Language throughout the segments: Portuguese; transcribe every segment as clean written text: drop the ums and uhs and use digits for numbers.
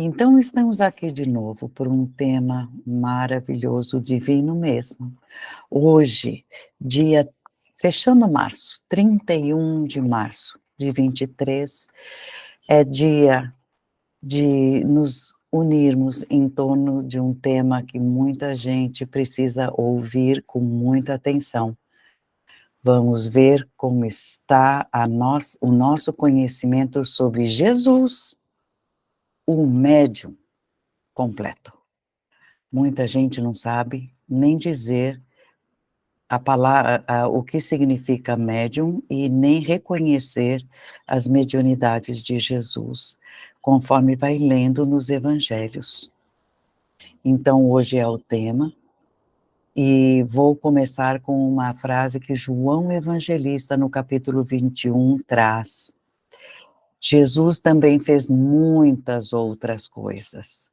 Então, estamos aqui de novo por um tema maravilhoso, divino mesmo. Hoje, dia fechando março, 31 de março de 23, é dia de nos unirmos em torno de um tema que muita gente precisa ouvir com muita atenção. Vamos ver como está o nosso conhecimento sobre Jesus, o médium completo. Muita gente não sabe nem dizer a palavra, o que significa médium e nem reconhecer as mediunidades de Jesus, conforme vai lendo nos evangelhos. Então, hoje é o tema, e vou começar com uma frase que João Evangelista, no capítulo 21, traz. Jesus também fez muitas outras coisas,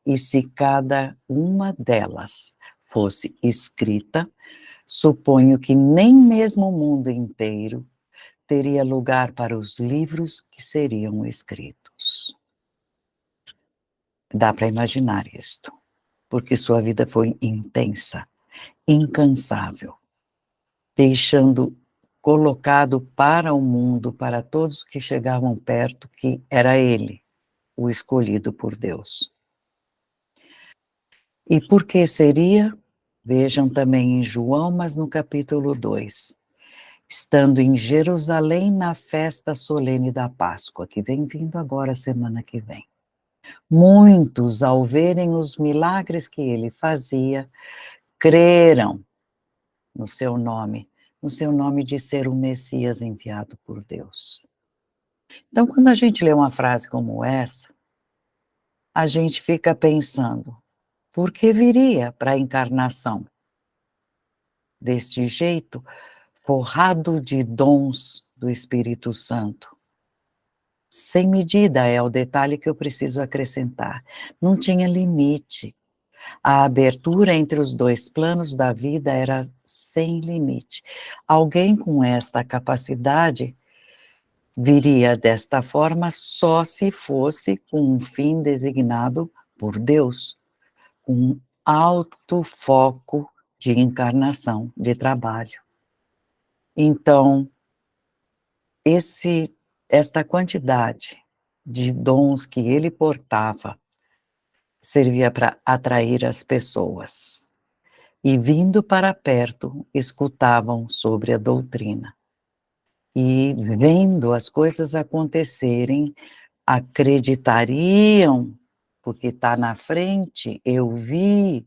e se cada uma delas fosse escrita, suponho que nem mesmo o mundo inteiro teria lugar para os livros que seriam escritos. Dá para imaginar isto, porque sua vida foi intensa, incansável, deixando colocado para o mundo, para todos que chegavam perto, que era ele, o escolhido por Deus. E por que seria? Vejam também em João, mas no capítulo 2. Estando em Jerusalém na festa solene da Páscoa, que vem vindo agora semana que vem. Muitos, ao verem os milagres que ele fazia, creram no seu nome de ser o Messias enviado por Deus. Então, quando a gente lê uma frase como essa, a gente fica pensando, por que viria para a encarnação? Deste jeito, forrado de dons do Espírito Santo. Sem medida é o detalhe que eu preciso acrescentar. Não tinha limite. A abertura entre os dois planos da vida era sem limite. Alguém com esta capacidade viria desta forma só se fosse com um fim designado por Deus, com um alto foco de encarnação, de trabalho. Então, esta quantidade de dons que ele portava servia para atrair as pessoas. E vindo para perto, escutavam sobre a doutrina. E vendo as coisas acontecerem, acreditariam, porque está na frente, eu vi,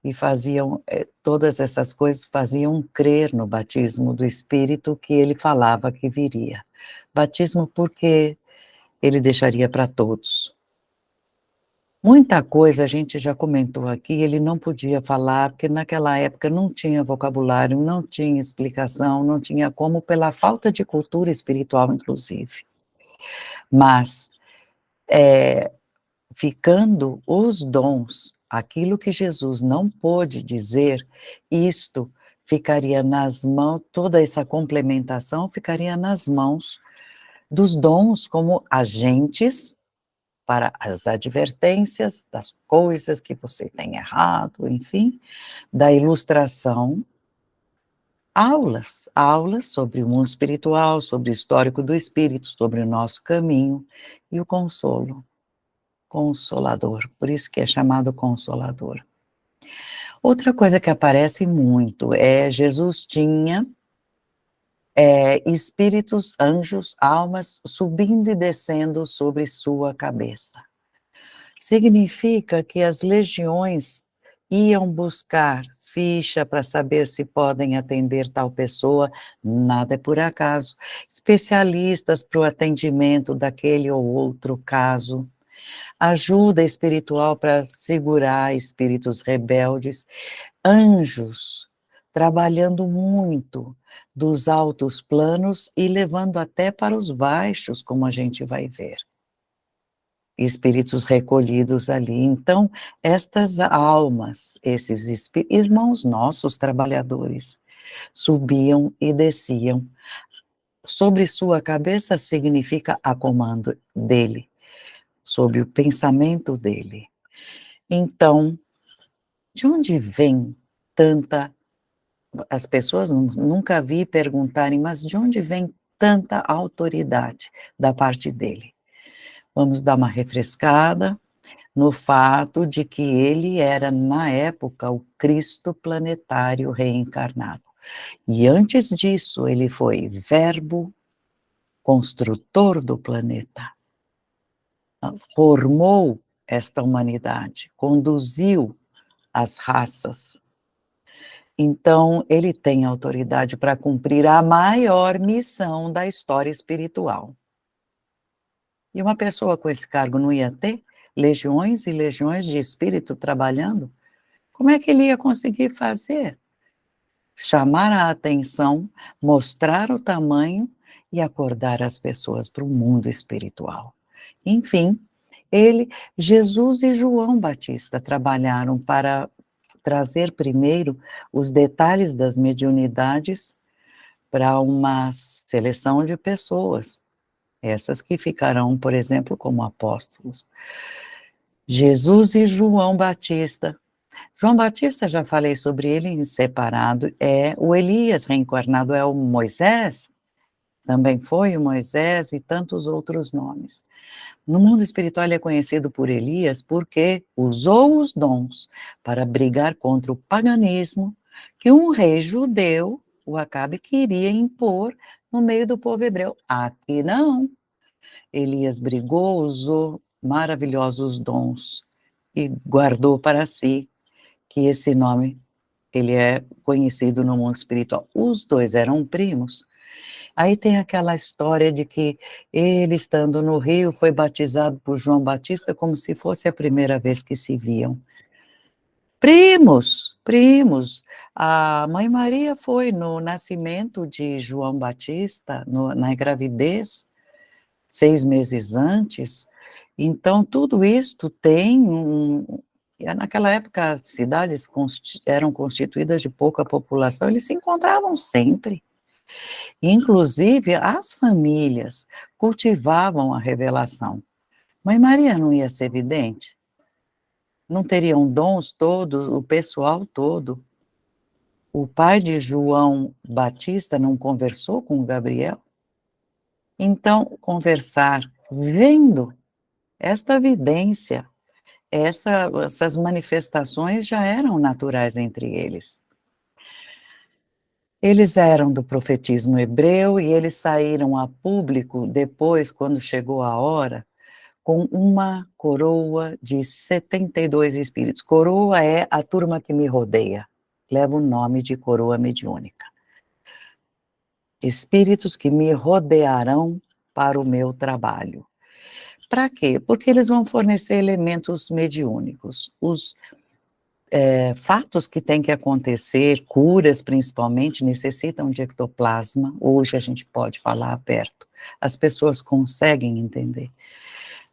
e faziam, todas essas coisas faziam crer no batismo do Espírito que ele falava que viria. Batismo porque ele deixaria para todos. Muita coisa a gente já comentou aqui, ele não podia falar, porque naquela época não tinha vocabulário, não tinha explicação, não tinha como, pela falta de cultura espiritual, inclusive. Mas, ficando os dons, aquilo que Jesus não pôde dizer, isto ficaria nas mãos, toda essa complementação ficaria nas mãos dos dons como agentes para as advertências das coisas que você tem errado, enfim, da ilustração, aulas sobre o mundo espiritual, sobre o histórico do espírito, sobre o nosso caminho, e o consolo, consolador, por isso que é chamado consolador. Outra coisa que aparece muito é Jesus tinha espíritos, anjos, almas subindo e descendo sobre sua cabeça. Significa que as legiões iam buscar ficha para saber se podem atender tal pessoa, nada é por acaso. Especialistas para o atendimento daquele ou outro caso. Ajuda espiritual para segurar espíritos rebeldes. Anjos trabalhando muito dos altos planos e levando até para os baixos, como a gente vai ver. Espíritos recolhidos ali. Então, estas almas, esses irmãos nossos trabalhadores, subiam e desciam. Sobre sua cabeça significa a comando dele. sob o pensamento dele. Então, de onde vem tanta... As pessoas nunca vi perguntarem, mas de onde vem tanta autoridade da parte dele? Vamos dar uma refrescada no fato de que ele era, na época, o Cristo planetário reencarnado. E antes disso, ele foi verbo construtor do planeta. Formou esta humanidade, conduziu as raças. Então, ele tem autoridade para cumprir a maior missão da história espiritual. E uma pessoa com esse cargo não ia ter legiões e legiões de espírito trabalhando? Como é que ele ia conseguir fazer? Chamar a atenção, mostrar o tamanho e acordar as pessoas para o mundo espiritual. Enfim, Jesus e João Batista trabalharam para trazer primeiro os detalhes das mediunidades para uma seleção de pessoas, essas que ficarão, por exemplo, como apóstolos. Jesus e João Batista. João Batista, já falei sobre ele em separado, é o Elias reencarnado, é o Moisés, também foi o Moisés e tantos outros nomes. No mundo espiritual ele é conhecido por Elias porque usou os dons para brigar contra o paganismo que um rei judeu, o Acabe, queria impor no meio do povo hebreu. Aqui não. Elias brigou, usou maravilhosos dons e guardou para si, que esse nome, ele é conhecido no mundo espiritual. Os dois eram primos. Aí tem aquela história de que ele, estando no Rio, foi batizado por João Batista como se fosse a primeira vez que se viam. Primos, primos. A mãe Maria foi no nascimento de João Batista, na gravidez, 6 meses antes. Então, tudo isto tem naquela época, as cidades eram constituídas de pouca população, eles se encontravam sempre. Inclusive, as famílias cultivavam a revelação. Mãe Maria não ia ser vidente? Não teriam dons todos, o pessoal todo? O pai de João Batista não conversou com Gabriel? Então, conversar, vendo esta vidência, essas manifestações já eram naturais entre eles. Eles eram do profetismo hebreu e eles saíram a público depois, quando chegou a hora, com uma coroa de 72 espíritos. Coroa é a turma que me rodeia, leva o nome de coroa mediúnica. Espíritos que me rodearão para o meu trabalho. Para quê? Porque eles vão fornecer elementos mediúnicos. Os fatos que têm que acontecer, curas principalmente, necessitam de ectoplasma. Hoje a gente pode falar aberto. As pessoas conseguem entender.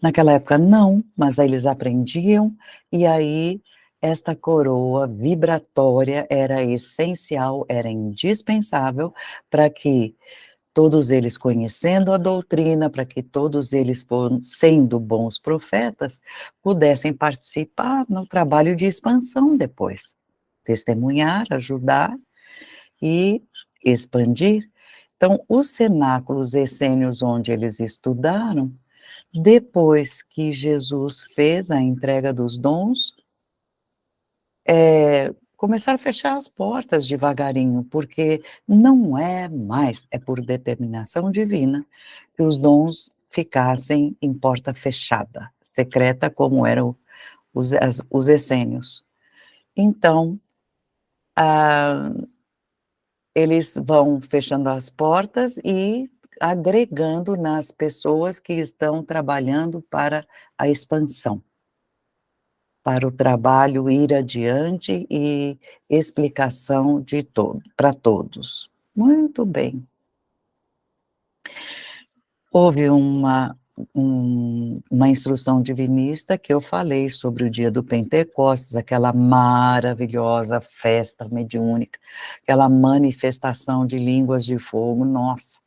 Naquela época não, mas aí eles aprendiam, e aí esta coroa vibratória era essencial, era indispensável para que todos eles, conhecendo a doutrina, para que todos eles, sendo bons profetas, pudessem participar no trabalho de expansão depois, testemunhar, ajudar e expandir. Então, os cenáculos essênios onde eles estudaram, depois que Jesus fez a entrega dos dons, começaram a fechar as portas devagarinho, porque não é mais, é por determinação divina, que os dons ficassem em porta fechada, secreta, como eram os essênios. Então, eles vão fechando as portas e agregando nas pessoas que estão trabalhando para a expansão, para o trabalho ir adiante e explicação para todos. Muito bem. Houve uma instrução divinista que eu falei sobre o dia do Pentecostes, aquela maravilhosa festa mediúnica, aquela manifestação de línguas de fogo, nossa,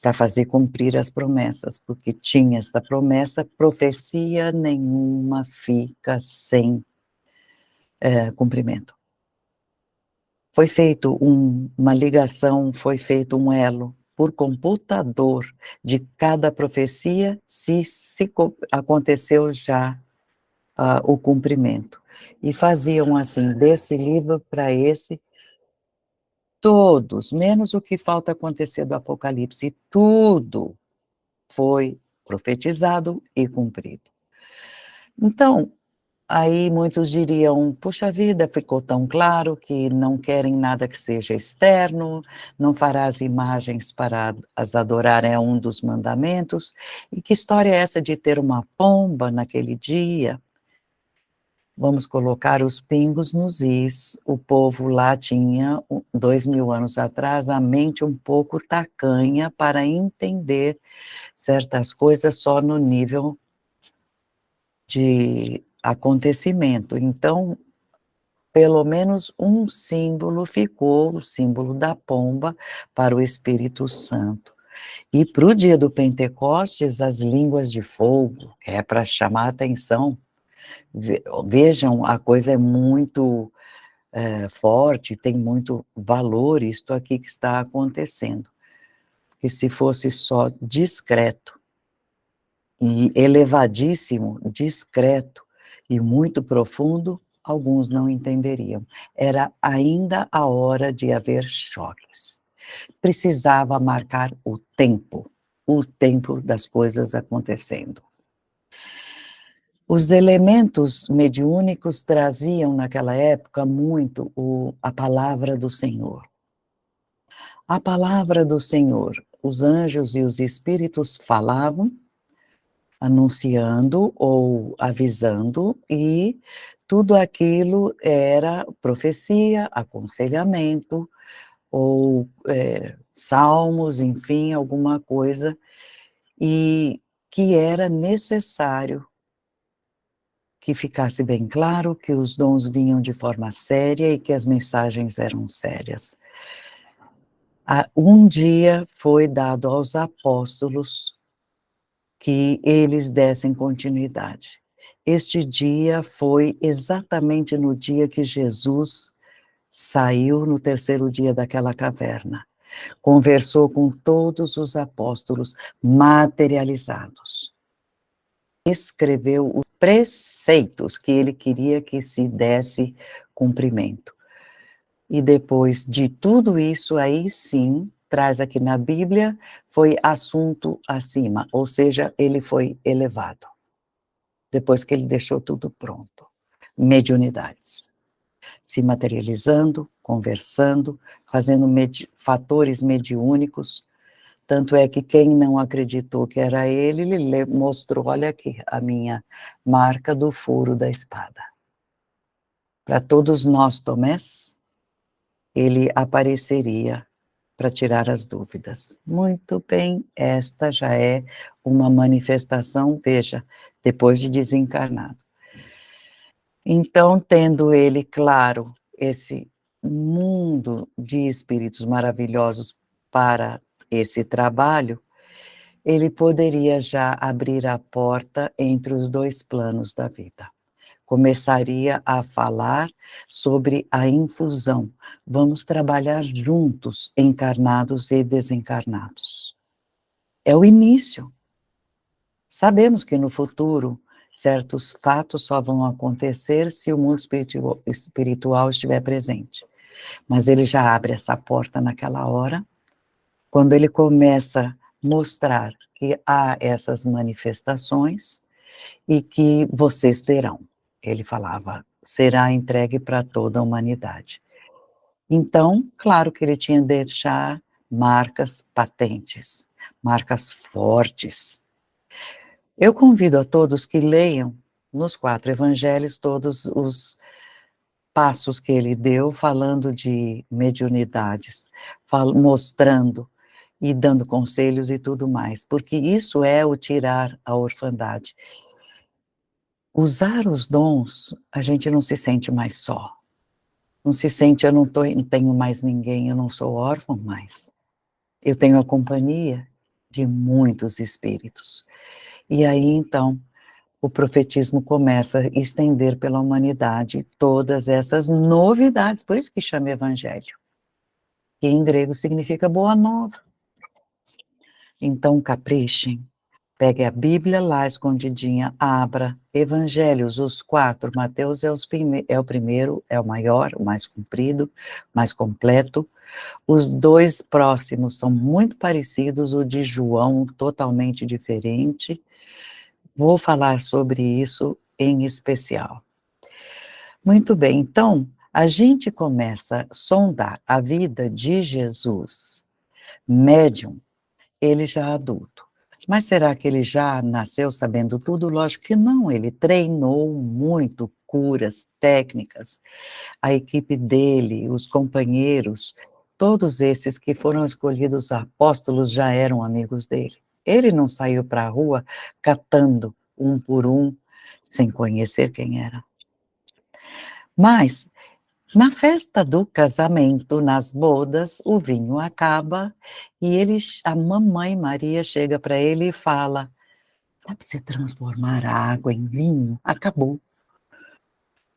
para fazer cumprir as promessas, porque tinha esta promessa, profecia nenhuma fica sem cumprimento. Foi feito uma ligação, foi feito um elo por computador de cada profecia, se aconteceu já o cumprimento. E faziam assim, desse livro para esse, todos, menos o que falta acontecer do Apocalipse, tudo foi profetizado e cumprido. Então, aí muitos diriam: "Puxa vida, ficou tão claro que não querem nada que seja externo, não farás imagens para as adorar, é um dos mandamentos, e que história é essa de ter uma pomba naquele dia?" Vamos colocar os pingos nos is. O povo lá tinha, 2000 anos atrás, a mente um pouco tacanha para entender certas coisas só no nível de acontecimento. Então, pelo menos um símbolo ficou, o símbolo da pomba, para o Espírito Santo. E para o dia do Pentecostes, as línguas de fogo, é para chamar atenção. Vejam, a coisa é muito forte, tem muito valor isto aqui que está acontecendo. Porque se fosse só discreto e elevadíssimo, discreto e muito profundo, alguns não entenderiam. Era ainda a hora de haver choques. Precisava marcar o tempo das coisas acontecendo. Os elementos mediúnicos traziam naquela época muito a palavra do Senhor. A palavra do Senhor, os anjos e os espíritos falavam, anunciando ou avisando, e tudo aquilo era profecia, aconselhamento, ou salmos, enfim, alguma coisa, e que era necessário que ficasse bem claro que os dons vinham de forma séria e que as mensagens eram sérias. Um dia foi dado aos apóstolos que eles dessem continuidade. Este dia foi exatamente no dia que Jesus saiu no terceiro dia daquela caverna. Conversou com todos os apóstolos materializados. Escreveu os preceitos que ele queria que se desse cumprimento. E depois de tudo isso, aí sim, traz aqui na Bíblia, foi assunto acima, ou seja, ele foi elevado. Depois que ele deixou tudo pronto. Mediunidades. Se materializando, conversando, fazendo fatores mediúnicos. Tanto é que quem não acreditou que era ele mostrou, olha aqui, a minha marca do furo da espada. Para todos nós, Tomés, ele apareceria para tirar as dúvidas. Muito bem, esta já é uma manifestação, veja, depois de desencarnado. Então, tendo ele, claro, esse mundo de espíritos maravilhosos para esse trabalho, ele poderia já abrir a porta entre os dois planos da vida. Começaria a falar sobre a infusão. Vamos trabalhar juntos, encarnados e desencarnados. É o início. Sabemos que no futuro certos fatos só vão acontecer se o mundo espiritual estiver presente. Mas ele já abre essa porta naquela hora, quando ele começa a mostrar que há essas manifestações e que vocês terão. Ele falava, será entregue para toda a humanidade. Então, claro que ele tinha de deixar marcas patentes, marcas fortes. Eu convido a todos que leiam nos 4 evangelhos todos os passos que ele deu, falando de mediunidades, mostrando e dando conselhos e tudo mais, porque isso é o tirar a orfandade. Usar os dons, a gente não se sente mais só. Não se sente, não tenho mais ninguém, eu não sou órfão mais. Eu tenho a companhia. de muitos espíritos. E aí, então, o profetismo começa a estender pela humanidade todas essas novidades, por isso que chama Evangelho, que em grego significa boa nova. Então, caprichem, pegue a Bíblia lá escondidinha, abra, Evangelhos, os 4, Mateus é o primeiro, é o maior, o mais comprido, mais completo. Os 2 próximos são muito parecidos, o de João totalmente diferente. Vou falar sobre isso em especial. Muito bem, então, a gente começa a sondar a vida de Jesus, médium, ele já adulto. Mas será que ele já nasceu sabendo tudo? Lógico que não, ele treinou muito curas, técnicas, a equipe dele, os companheiros, todos esses que foram escolhidos apóstolos já eram amigos dele. Ele não saiu para a rua catando um por um, sem conhecer quem era. Mas, na festa do casamento, nas bodas, o vinho acaba e a mamãe Maria chega para ele e fala: dá para você transformar a água em vinho? Acabou.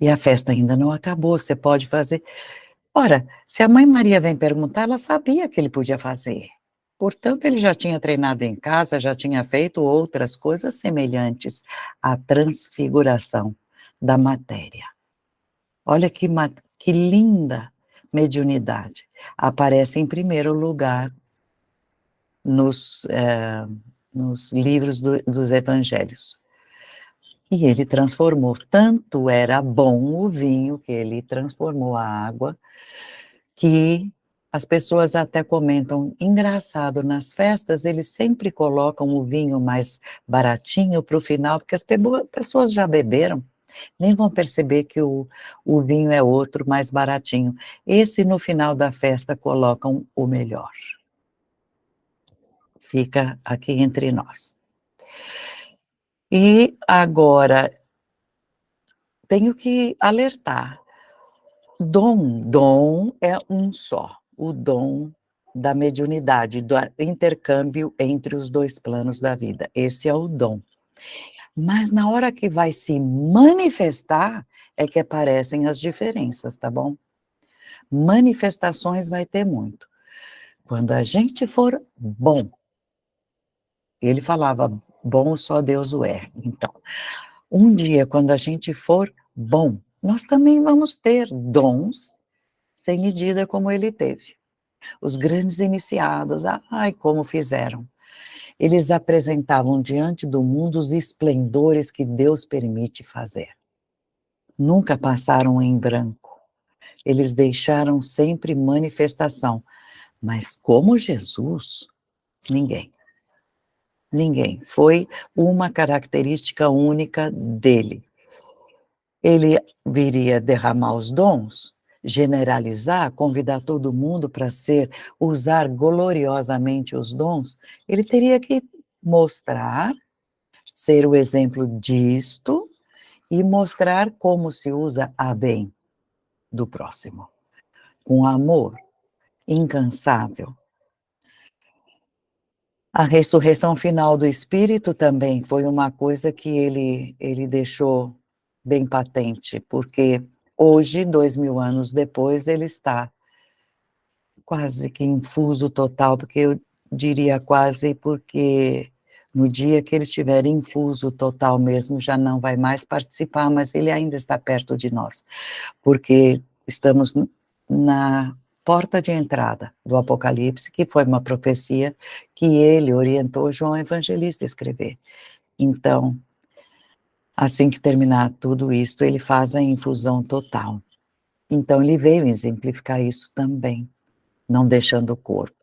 E a festa ainda não acabou, você pode fazer. Ora, se a mãe Maria vem perguntar, ela sabia que ele podia fazer. Portanto, ele já tinha treinado em casa, já tinha feito outras coisas semelhantes à transfiguração da matéria. Olha que linda mediunidade. Aparece em primeiro lugar nos, nos livros dos evangelhos. E ele transformou, tanto era bom o vinho, que ele transformou a água, que as pessoas até comentam, engraçado, nas festas eles sempre colocam o vinho mais baratinho para o final, porque as pessoas já beberam, nem vão perceber que o vinho é outro, mais baratinho. Esse, no final da festa, colocam o melhor. Fica aqui entre nós. E agora, tenho que alertar. Dom é um só, o dom da mediunidade, do intercâmbio entre os 2 planos da vida. Esse é o dom. Mas na hora que vai se manifestar, é que aparecem as diferenças, tá bom? Manifestações vai ter muito. Quando a gente for bom, ele falava, bom só Deus o é. Então, um dia, quando a gente for bom, nós também vamos ter dons sem medida como ele teve. Os grandes iniciados, ai, como fizeram. Eles apresentavam diante do mundo os esplendores que Deus permite fazer. Nunca passaram em branco. Eles deixaram sempre manifestação. Mas como Jesus, ninguém. Ninguém. Foi uma característica única dele. Ele viria derramar os dons, generalizar, convidar todo mundo para usar gloriosamente os dons, ele teria que mostrar, ser o exemplo disto e mostrar como se usa a bem do próximo, com amor incansável. A ressurreição final do espírito também foi uma coisa que ele deixou bem patente, porque hoje, 2000 anos depois, ele está quase que infuso total, porque eu diria quase porque no dia que ele estiver infuso total mesmo, já não vai mais participar, mas ele ainda está perto de nós, porque estamos na porta de entrada do Apocalipse, que foi uma profecia que ele orientou João Evangelista a escrever. Então, assim que terminar tudo isso, ele faz a infusão total. Então, ele veio exemplificar isso também, não deixando o corpo.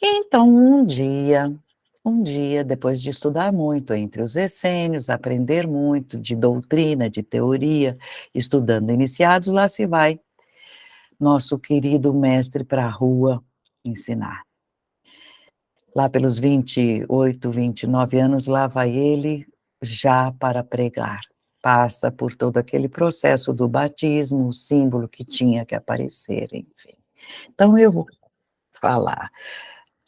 Então, um dia, depois de estudar muito entre os essênios, aprender muito de doutrina, de teoria, estudando iniciados, lá se vai nosso querido mestre para a rua ensinar. Lá pelos 28, 29 anos, lá vai ele já para pregar. Passa por todo aquele processo do batismo, o símbolo que tinha que aparecer, enfim. Então eu vou falar.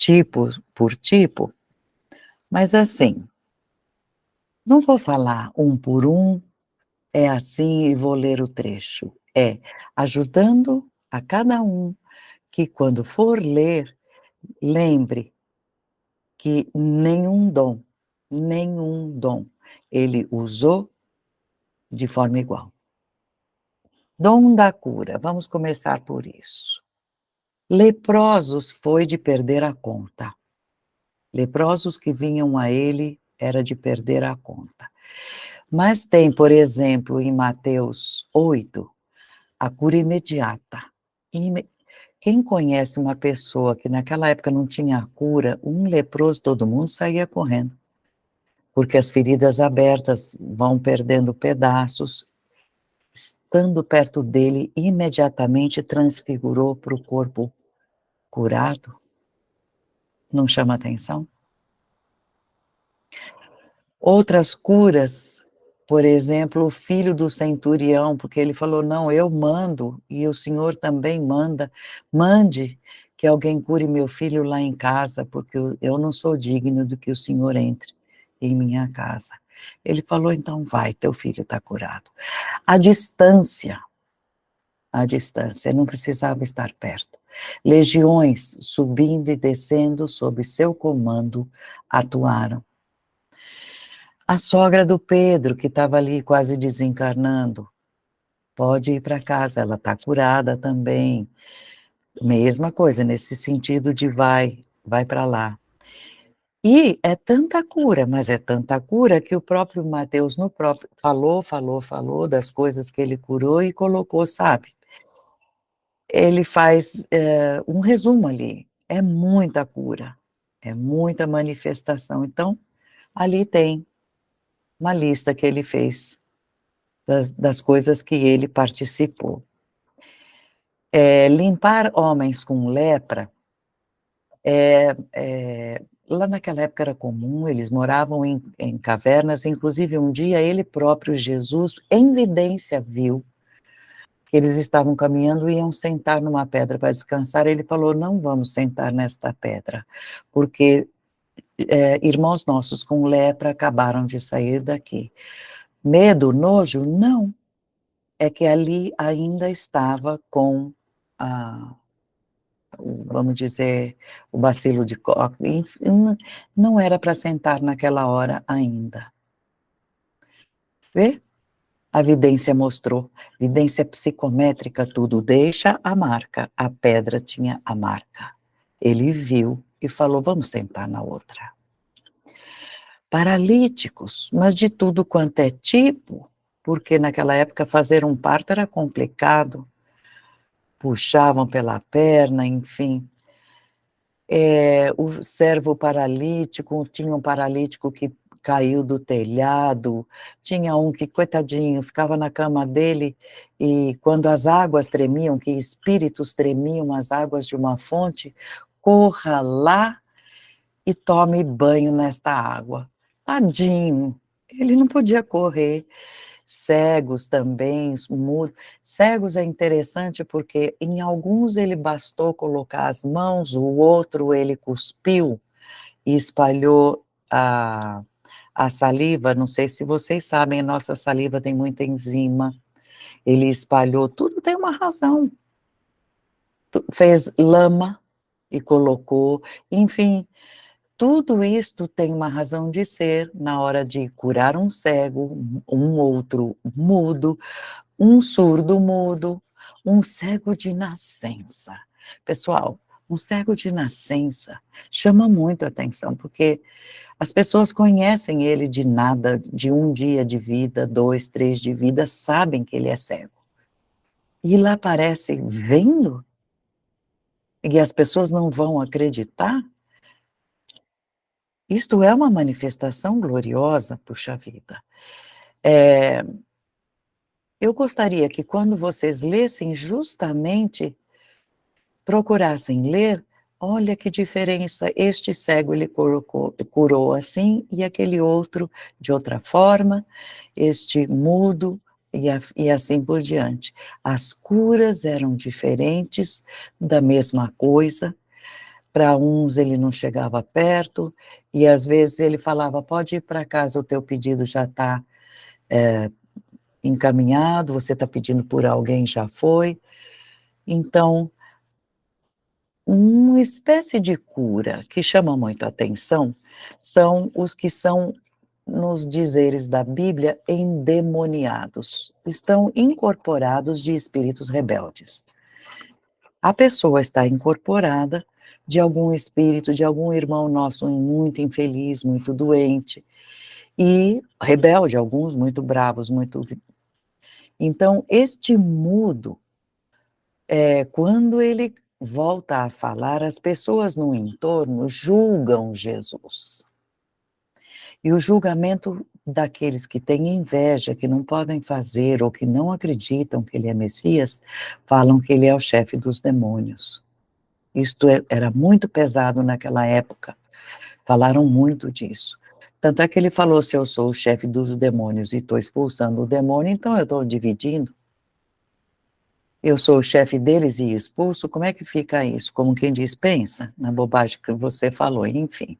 tipo por tipo, mas assim, não vou falar um por um, é assim e vou ler o trecho. É ajudando a cada um que quando for ler, lembre que nenhum dom ele usou de forma igual. Dom da cura, vamos começar por isso. Leprosos foi de perder a conta. Leprosos que vinham a ele era de perder a conta. Mas tem, por exemplo, em Mateus 8, a cura imediata. Quem conhece uma pessoa que naquela época não tinha cura, um leproso, todo mundo saía correndo, porque as feridas abertas vão perdendo pedaços, estando perto dele, imediatamente transfigurou para o corpo curado. Não chama atenção? Outras curas, por exemplo, o filho do centurião, porque ele falou: não, eu mando, e o senhor também manda, mande que alguém cure meu filho lá em casa, porque eu não sou digno de que o senhor entre em minha casa. Ele falou: então vai, teu filho está curado. A distância, não precisava estar perto. Legiões subindo e descendo sob seu comando atuaram. A sogra do Pedro, que estava ali quase desencarnando, pode ir para casa, ela está curada também. Mesma coisa, nesse sentido de vai para lá. E é tanta cura, mas é tanta cura que o próprio Mateus no próprio falou das coisas que ele curou e colocou, sabe? Ele faz um resumo ali, é muita cura, é muita manifestação. Então, ali tem uma lista que ele fez das coisas que ele participou. Limpar homens com lepra, lá naquela época era comum, eles moravam em cavernas, inclusive um dia ele próprio, Jesus, em vidência, viu que eles estavam caminhando e iam sentar numa pedra para descansar, ele falou: não vamos sentar nesta pedra, porque irmãos nossos com lepra acabaram de sair daqui. Medo, nojo? Não. É que ali ainda estava com vamos dizer, o bacilo de Koch, não era para sentar naquela hora ainda. Vê? A vidência mostrou, vidência psicométrica, tudo deixa a marca, a pedra tinha a marca. Ele viu e falou: vamos sentar na outra. Paralíticos, mas de tudo quanto é tipo, porque naquela época fazer um parto era complicado, puxavam pela perna, enfim. O servo paralítico, tinha um paralítico que caiu do telhado, tinha um que, coitadinho, ficava na cama dele e quando as águas tremiam, que espíritos tremiam as águas de uma fonte, corra lá e tome banho nesta água. Tadinho, ele não podia correr. Cegos também, mudos. Cegos é interessante porque em alguns ele bastou colocar as mãos, o outro ele cuspiu e espalhou a saliva, não sei se vocês sabem, a nossa saliva tem muita enzima, ele espalhou, tudo tem uma razão. Fez lama e colocou, enfim, tudo isto tem uma razão de ser na hora de curar um cego, um outro mudo, um surdo mudo, um cego de nascença. Pessoal, um cego de nascença chama muito a atenção, porque as pessoas conhecem ele de nada, de um dia de vida, 2, 3 de vida, sabem que ele é cego. E lá aparece vendo? E as pessoas não vão acreditar? Isto é uma manifestação gloriosa, puxa vida. Eu gostaria que quando vocês lessem justamente procurassem ler, olha que diferença, este cego ele curou assim, e aquele outro de outra forma, este mudo, e assim por diante. As curas eram diferentes da mesma coisa, Para uns ele não chegava perto, e às vezes ele falava: "Pode ir para casa, o teu pedido já está encaminhado, você está pedindo por alguém, já foi". Então, uma espécie de cura que chama muito a atenção, são os que são, nos dizeres da Bíblia, endemoniados, estão incorporados de espíritos rebeldes. A pessoa está incorporada de algum espírito, de algum irmão nosso muito infeliz, muito doente, e rebelde, alguns muito bravos, muito... Então, este mudo, quando ele volta a falar, as pessoas no entorno julgam Jesus. E o julgamento daqueles que têm inveja, que não podem fazer ou que não acreditam que ele é Messias, falam que ele é o chefe dos demônios. Isto era muito pesado naquela época, falaram muito disso. Tanto é que ele falou: se eu sou o chefe dos demônios e estou expulsando o demônio, então eu estou dividindo. Eu sou o chefe deles e expulso, como é que fica isso? Como quem diz, pensa na bobagem que você falou, enfim.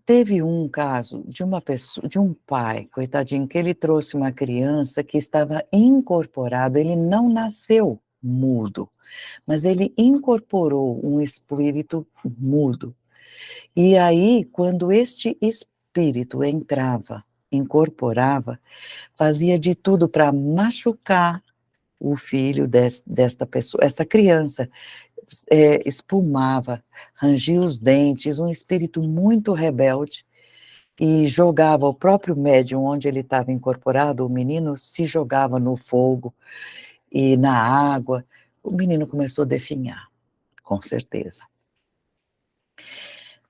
Teve um caso de uma pessoa, de um pai, coitadinho, que ele trouxe uma criança que estava incorporado, ele não nasceu mudo, mas ele incorporou um espírito mudo. E aí, quando este espírito entrava, incorporava, fazia de tudo para machucar o filho desta pessoa, esta criança, espumava, rangia os dentes, um espírito muito rebelde, e jogava o próprio médium onde ele estava incorporado, o menino se jogava no fogo e na água, o menino começou a definhar, com certeza.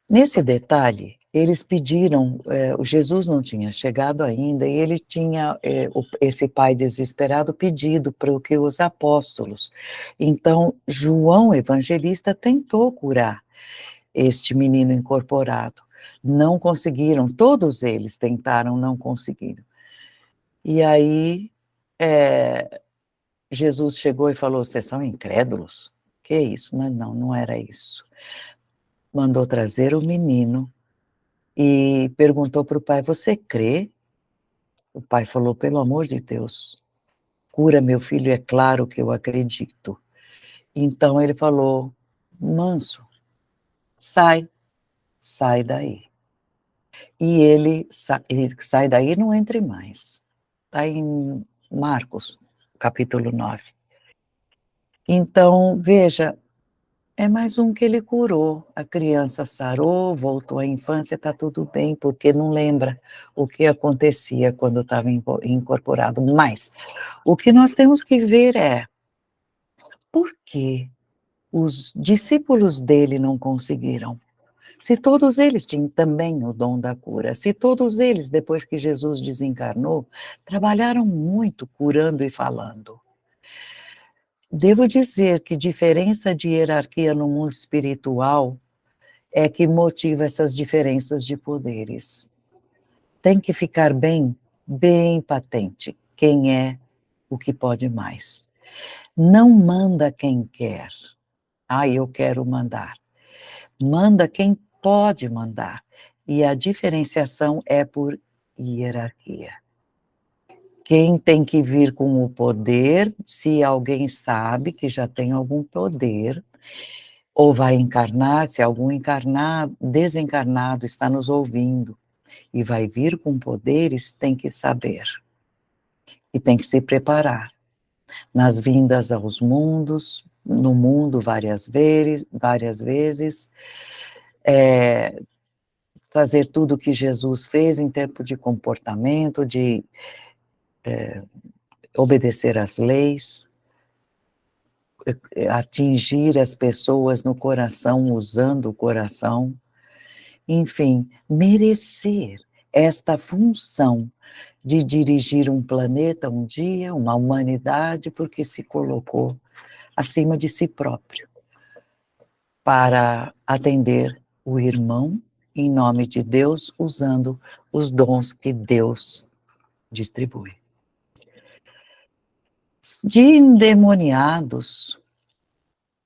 Nesse detalhe, eles pediram, o Jesus não tinha chegado ainda, e ele tinha, esse pai desesperado, pedido para que os apóstolos. Então, João Evangelista tentou curar este menino incorporado. Não conseguiram, todos eles tentaram, não conseguiram. E aí, Jesus chegou e falou: "Vocês são incrédulos? Que isso?" Mas não, não era isso. Mandou trazer o menino e perguntou para o pai: "Você crê?" O pai falou: "Pelo amor de Deus, cura meu filho, é claro que eu acredito." Então ele falou: "Manso, sai, sai daí." E ele sai daí, não entre mais. Está em Marcos, capítulo 9. Então, veja, é mais um que ele curou. A criança sarou, voltou à infância, está tudo bem, porque não lembra o que acontecia quando estava incorporado. Mas o que nós temos que ver é por que os discípulos dele não conseguiram. Se todos eles tinham também o dom da cura, se todos eles, depois que Jesus desencarnou, trabalharam muito curando e falando. Devo dizer que diferença de hierarquia no mundo espiritual é que motiva essas diferenças de poderes. Tem que ficar bem, bem patente quem é o que pode mais. Não manda quem quer. Ah, eu quero mandar. Manda quem pode mandar. E a diferenciação é por hierarquia. Quem tem que vir com o poder, se alguém sabe que já tem algum poder, ou vai encarnar, se algum encarnado, desencarnado está nos ouvindo e vai vir com poderes, tem que saber. E tem que se preparar. Nas vindas aos mundos, no mundo várias vezes, fazer tudo o que Jesus fez em termos de comportamento, de obedecer às leis, atingir as pessoas no coração, usando o coração, enfim, merecer esta função de dirigir um planeta um dia, uma humanidade, porque se colocou acima de si próprio, para atender o irmão em nome de Deus, usando os dons que Deus distribui. De endemoniados,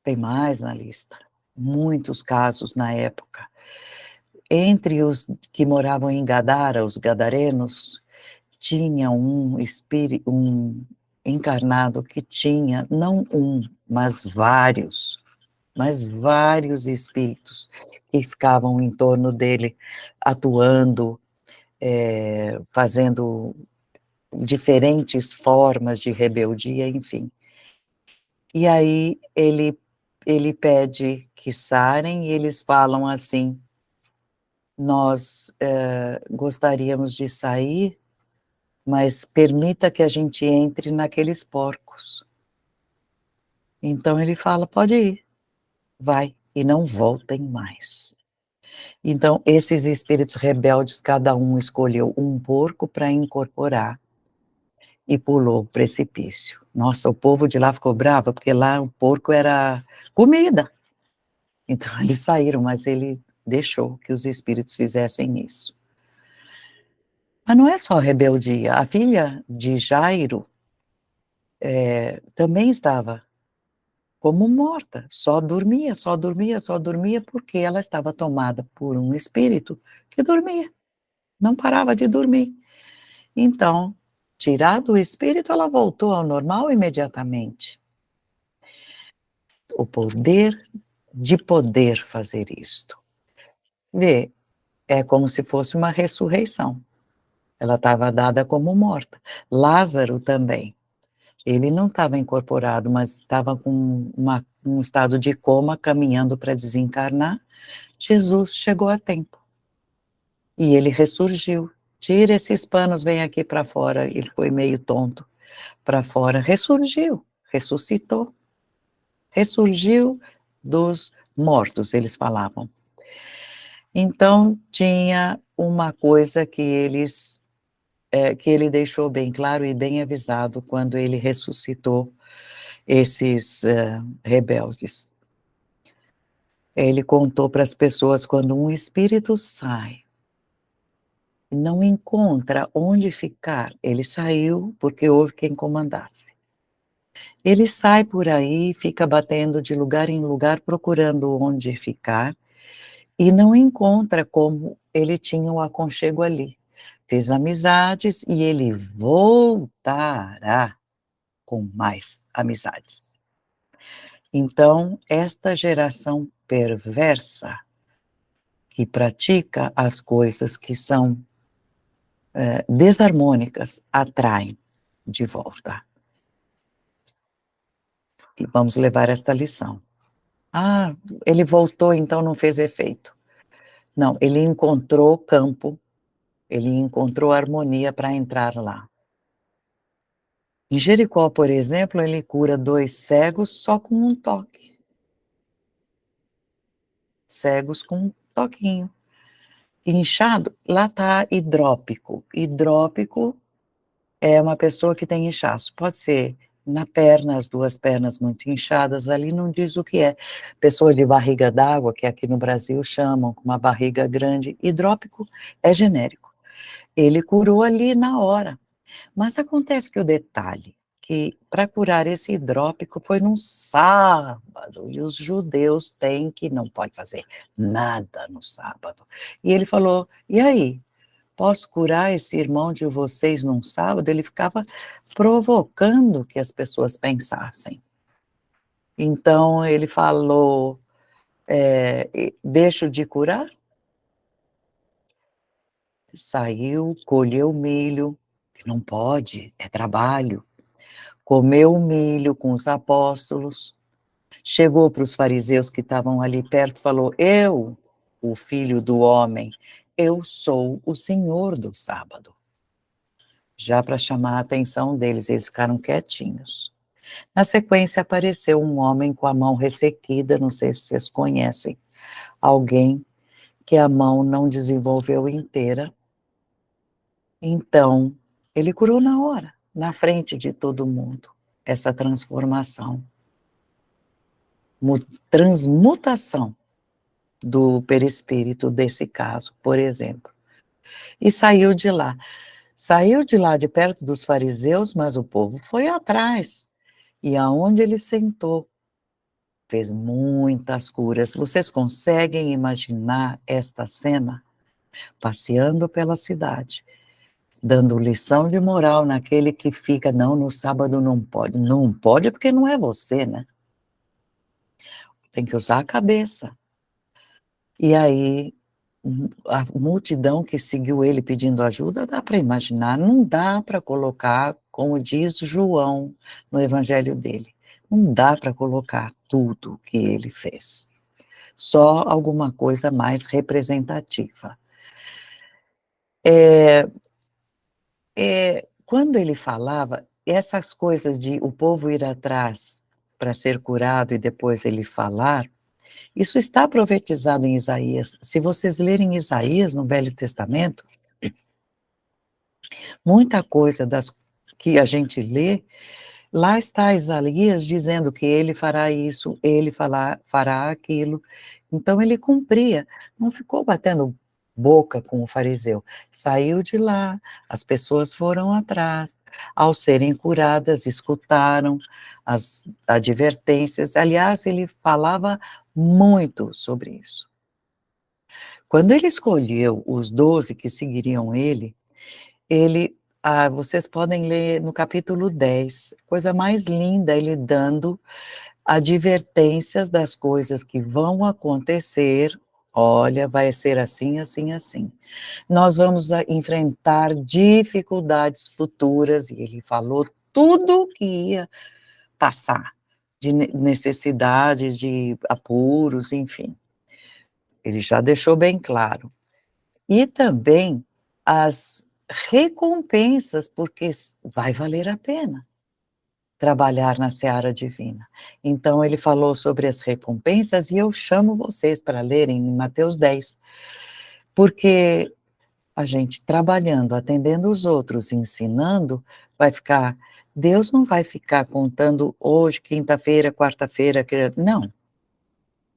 Tem mais na lista, muitos casos na época. Entre os que moravam em Gadara, os gadarenos, tinha um encarnado que tinha, não um, mas vários espíritos que ficavam em torno dele, atuando, fazendo diferentes formas de rebeldia, enfim. E aí ele pede que sarem e eles falam assim: nós gostaríamos de sair, mas permita que a gente entre naqueles porcos. Então ele fala: pode ir, vai, e não voltem mais. Então, esses espíritos rebeldes, cada um escolheu um porco para incorporar e pulou o precipício. Nossa, o povo de lá ficou bravo, porque lá o porco era comida. Então, eles saíram, mas ele deixou que os espíritos fizessem isso. Mas não é só rebeldia. A filha de Jairo também estava como morta, só dormia, só dormia, só dormia, porque ela estava tomada por um espírito que dormia, não parava de dormir. Então, tirado o espírito, ela voltou ao normal imediatamente. O poder de poder fazer isto. Vê, é como se fosse uma ressurreição. Ela estava dada como morta. Lázaro também. Ele não estava incorporado, mas estava com um estado de coma, caminhando para desencarnar. Jesus chegou a tempo. E ele ressurgiu. Tira esses panos, vem aqui para fora. Ele foi meio tonto. Para fora, ressurgiu, ressuscitou. Ressurgiu dos mortos, eles falavam. Então, tinha uma coisa que ele deixou bem claro e bem avisado quando ele ressuscitou esses rebeldes. Ele contou para as pessoas, quando um espírito sai, não encontra onde ficar, ele saiu porque houve quem comandasse. Ele sai por aí, fica batendo de lugar em lugar, procurando onde ficar, e não encontra como ele tinha o aconchego ali. Fez amizades e ele voltará com mais amizades. Então, esta geração perversa, que pratica as coisas que são desarmônicas, atrai de volta. E vamos levar esta lição. Ah, ele voltou, então não fez efeito. Não, ele encontrou campo, ele encontrou harmonia para entrar lá. Em Jericó, por exemplo, ele cura 2 cegos só com um toque. Cegos com um toquinho. Inchado, lá está hidrópico. Hidrópico é uma pessoa que tem inchaço. Pode ser na perna, as 2 pernas muito inchadas, ali não diz o que é. Pessoas de barriga d'água, que aqui no Brasil chamam, com uma barriga grande, hidrópico é genérico. Ele curou ali na hora. Mas acontece que o detalhe, que para curar esse hidrópico foi num sábado, e os judeus têm que não pode fazer nada no sábado. E ele falou, e aí? Posso curar esse irmão de vocês num sábado? Ele ficava provocando que as pessoas pensassem. Então, ele falou, deixo de curar? Saiu, colheu milho, que não pode, é trabalho. Comeu o milho com os apóstolos, chegou para os fariseus que estavam ali perto, falou, eu, o filho do homem, eu sou o Senhor do sábado. Já para chamar a atenção deles, eles ficaram quietinhos. Na sequência apareceu um homem com a mão ressequida, não sei se vocês conhecem, alguém que a mão não desenvolveu inteira. Então, ele curou na hora, na frente de todo mundo, essa transformação, transmutação do perispírito desse caso, por exemplo. E saiu de lá. Saiu de lá de perto dos fariseus, mas o povo foi atrás. E aonde ele sentou, fez muitas curas. Vocês conseguem imaginar esta cena? Passeando pela cidade, dando lição de moral naquele que fica: "Não, no sábado não pode". Não pode porque não é você, né. Tem que usar a cabeça. E aí, a multidão que seguiu ele pedindo ajuda, dá para imaginar, não dá para colocar, como diz João no evangelho dele, não dá para colocar tudo que ele fez, só alguma coisa mais representativa. Eh quando ele falava, essas coisas de o povo ir atrás para ser curado e depois ele falar, isso está profetizado em Isaías. Se vocês lerem Isaías no Velho Testamento, muita coisa das que a gente lê, lá está Isaías dizendo que ele fará isso, ele fará aquilo. Então ele cumpria, não ficou batendo boca com o fariseu. Saiu de lá, as pessoas foram atrás, ao serem curadas, escutaram as advertências. Aliás, ele falava muito sobre isso. Quando ele escolheu os 12 que seguiriam ele, vocês podem ler no capítulo 10, coisa mais linda, ele dando advertências das coisas que vão acontecer. Olha, vai ser assim, assim, assim. Nós vamos enfrentar dificuldades futuras, e ele falou tudo que ia passar, de necessidades, de apuros, enfim. Ele já deixou bem claro. E também as recompensas, porque vai valer a pena trabalhar na seara divina. Então ele falou sobre as recompensas e eu chamo vocês para lerem em Mateus 10, porque a gente trabalhando, atendendo os outros, ensinando, vai ficar Deus não vai ficar contando hoje, quinta-feira, quarta-feira, não.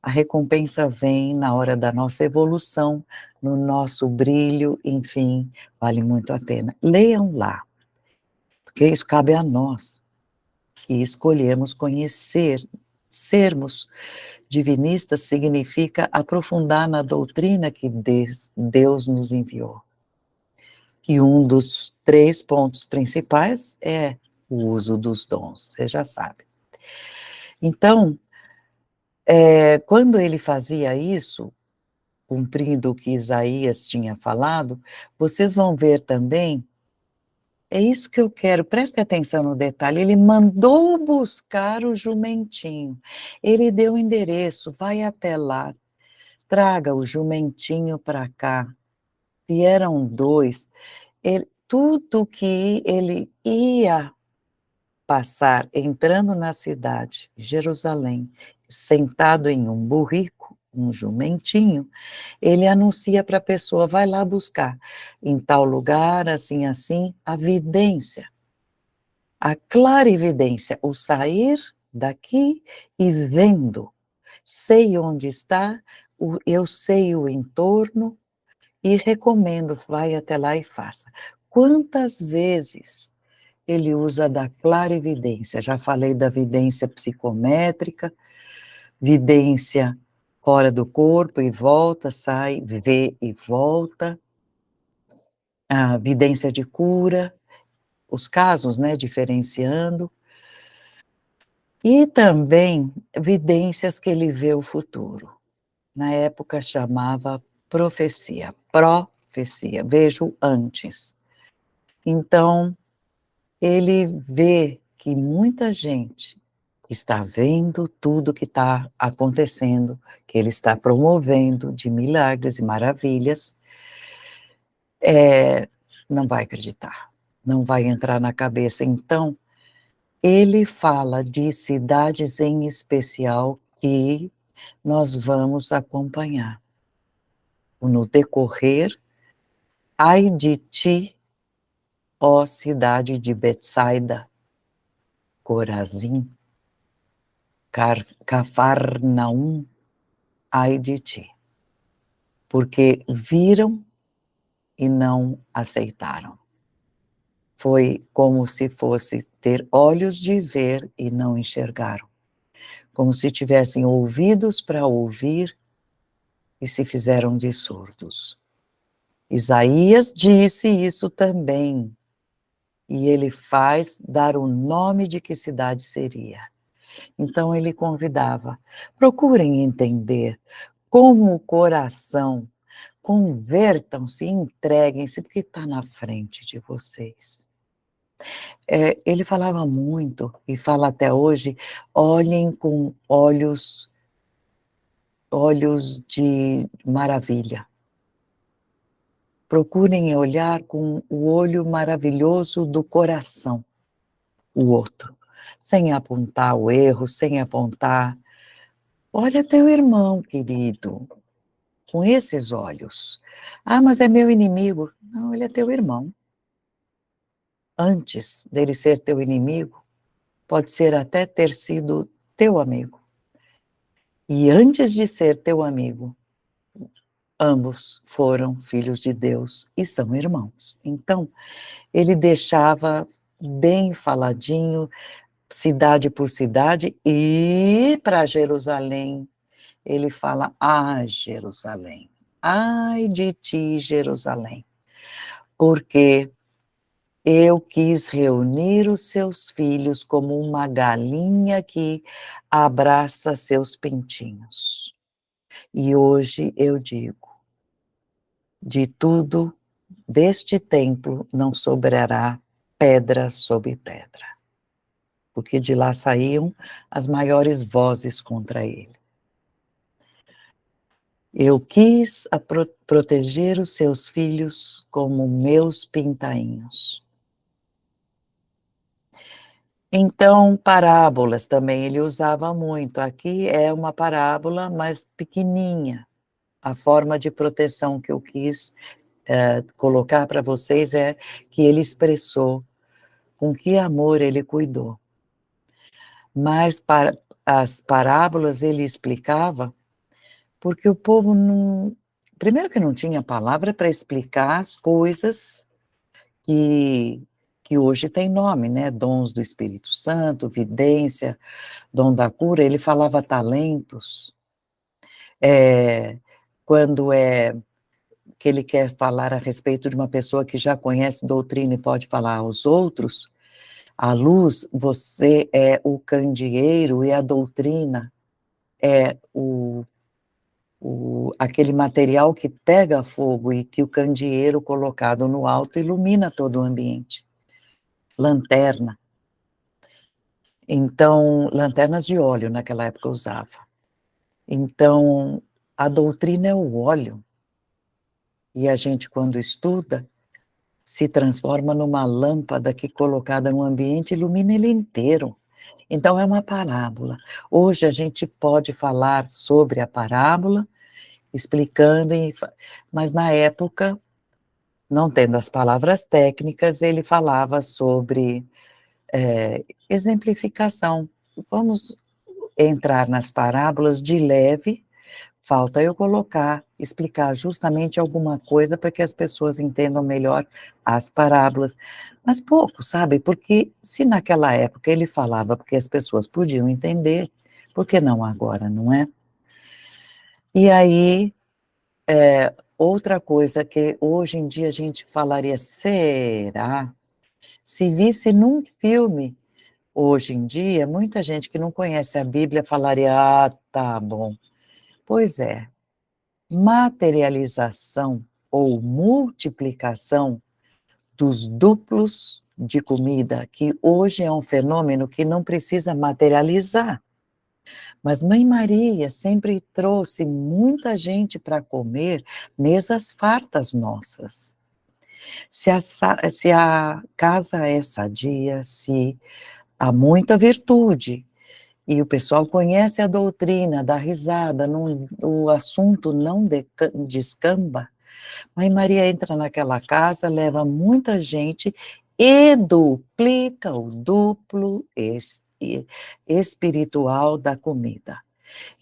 A recompensa vem na hora da nossa evolução, no nosso brilho, enfim, vale muito a pena. Leiam lá, porque isso cabe a nós, que escolhemos conhecer, sermos divinistas significa aprofundar na doutrina que Deus nos enviou. E um dos 3 pontos principais é o uso dos dons, você já sabe. Então, quando ele fazia isso, cumprindo o que Isaías tinha falado, vocês vão ver também, é isso que eu quero, preste atenção no detalhe, ele mandou buscar o jumentinho, ele deu o endereço, vai até lá, traga o jumentinho para cá, vieram 2, tudo que ele ia passar entrando na cidade, Jerusalém, sentado em um burrico, um jumentinho, ele anuncia para a pessoa, vai lá buscar, em tal lugar, assim, assim, a vidência, a clarividência, o sair daqui e vendo, sei onde está, eu sei o entorno e recomendo, vai até lá e faça. Quantas vezes ele usa da clarividência? Já falei da vidência psicométrica, vidência fora do corpo e volta, sai, vê e volta, a vidência de cura, os casos, né, diferenciando, e também vidências que ele vê o futuro. Na época chamava profecia, vejo antes. Então, ele vê que muita gente está vendo tudo que está acontecendo, que ele está promovendo de milagres e maravilhas, não vai acreditar, não vai entrar na cabeça. Então, ele fala de cidades em especial que nós vamos acompanhar. No decorrer, ai de ti, ó cidade de Betsaida, Corazim, Cafarnaum, ai de ti, porque viram e não aceitaram. Foi como se fosse ter olhos de ver e não enxergaram. como se tivessem ouvidos para ouvir e se fizeram de surdos. Isaías disse isso também, e ele faz dar o nome de que cidade seria. Então ele convidava, procurem entender como o coração, convertam-se, entreguem-se, porque está na frente de vocês. Ele falava muito, e fala até hoje, olhem com olhos de maravilha. Procurem olhar com o olho maravilhoso do coração, o outro, sem apontar o erro, sem apontar. Olha teu irmão, querido, com esses olhos. Ah, mas é meu inimigo. Não, ele é teu irmão. Antes dele ser teu inimigo, pode ser até ter sido teu amigo. E antes de ser teu amigo, ambos foram filhos de Deus e são irmãos. Então, ele deixava bem faladinho, cidade por cidade, e para Jerusalém, ele fala, ah, Jerusalém, ai de ti, Jerusalém, porque eu quis reunir os seus filhos como uma galinha que abraça seus pintinhos. E hoje eu digo, de tudo deste templo não sobrará pedra sobre pedra, porque de lá saíam as maiores vozes contra ele. Eu quis proteger os seus filhos como meus pintainhos. Então, parábolas também ele usava muito. Aqui é uma parábola, mas pequenininha. A forma de proteção que eu quis colocar para vocês é que ele expressou com que amor ele cuidou. Mas para as parábolas ele explicava porque o povo não... Primeiro que não tinha palavra para explicar as coisas que hoje tem nome, né? Dons do Espírito Santo, vidência, dom da cura. Ele falava talentos. Quando que ele quer falar a respeito de uma pessoa que já conhece doutrina e pode falar aos outros, a luz, você é o candeeiro e a doutrina é aquele material que pega fogo e que o candeeiro colocado no alto ilumina todo o ambiente. Lanterna. Então, lanternas de óleo naquela época usava. Então, a doutrina é o óleo. E a gente, quando estuda, se transforma numa lâmpada que, colocada no ambiente, ilumina ele inteiro. Então, é uma parábola. Hoje a gente pode falar sobre a parábola, explicando, mas na época, não tendo as palavras técnicas, ele falava sobre exemplificação. Vamos entrar nas parábolas de leve, falta eu explicar justamente alguma coisa para que as pessoas entendam melhor as parábolas, mas pouco, sabe? Porque se naquela época ele falava porque as pessoas podiam entender, por que não agora, não é? E aí, outra coisa que hoje em dia a gente falaria, será? Se visse num filme, hoje em dia, muita gente que não conhece a Bíblia falaria, ah, tá bom. Pois é, materialização ou multiplicação dos duplos de comida, que hoje é um fenômeno que não precisa materializar. Mas Mãe Maria sempre trouxe muita gente para comer mesas fartas nossas. Se a casa é sadia, se há muita virtude, e o pessoal conhece a doutrina, dá risada, o assunto não descamba, Mãe Maria entra naquela casa, leva muita gente e duplica o duplo espiritual da comida.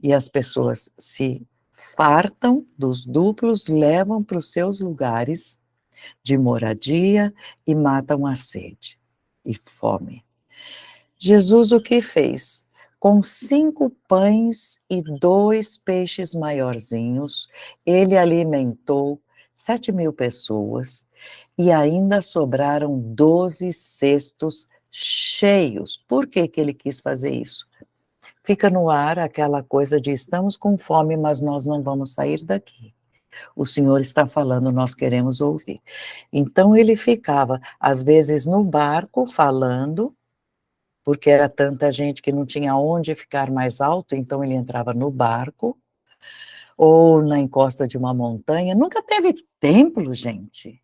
E as pessoas se fartam dos duplos, levam para os seus lugares de moradia e matam a sede e fome. Jesus o que fez? Com 5 pães e 2 peixes maiorzinhos, ele alimentou 7.000 pessoas e ainda sobraram 12 cestos cheios. Por que que ele quis fazer isso? Fica no ar aquela coisa de estamos com fome, mas nós não vamos sair daqui. O Senhor está falando, nós queremos ouvir. Então ele ficava, às vezes, no barco falando, porque era tanta gente que não tinha onde ficar mais alto, então ele entrava no barco, ou na encosta de uma montanha. Nunca teve templo, gente.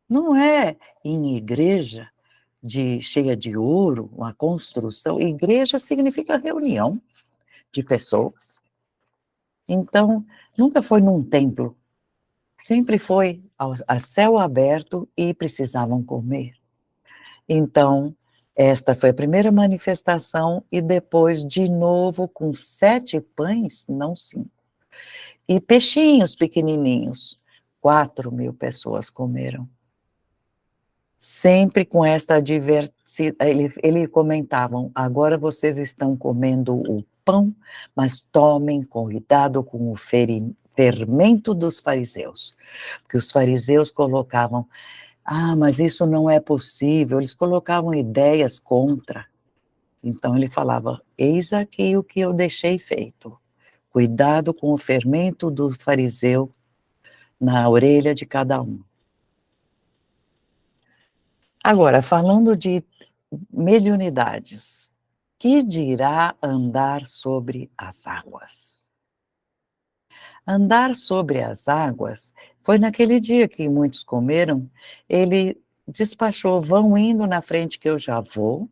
Não é em igreja cheia de ouro, uma construção. Igreja significa reunião de pessoas. Então, nunca foi num templo. Sempre foi a céu aberto e precisavam comer. Então, esta foi a primeira manifestação e depois, de novo, com 7 pães, não 5, e peixinhos pequenininhos, 4.000 pessoas comeram. Sempre com esta diversidade, ele comentavam, agora vocês estão comendo o pão, mas tomem cuidado com o fermento dos fariseus, porque os fariseus colocavam, mas isso não é possível, eles colocavam ideias contra. Então ele falava, eis aqui o que eu deixei feito, cuidado com o fermento do fariseu na orelha de cada um. Agora, falando de mediunidades, que dirá andar sobre as águas? Andar sobre as águas foi naquele dia que muitos comeram, ele despachou, vão indo na frente que eu já vou,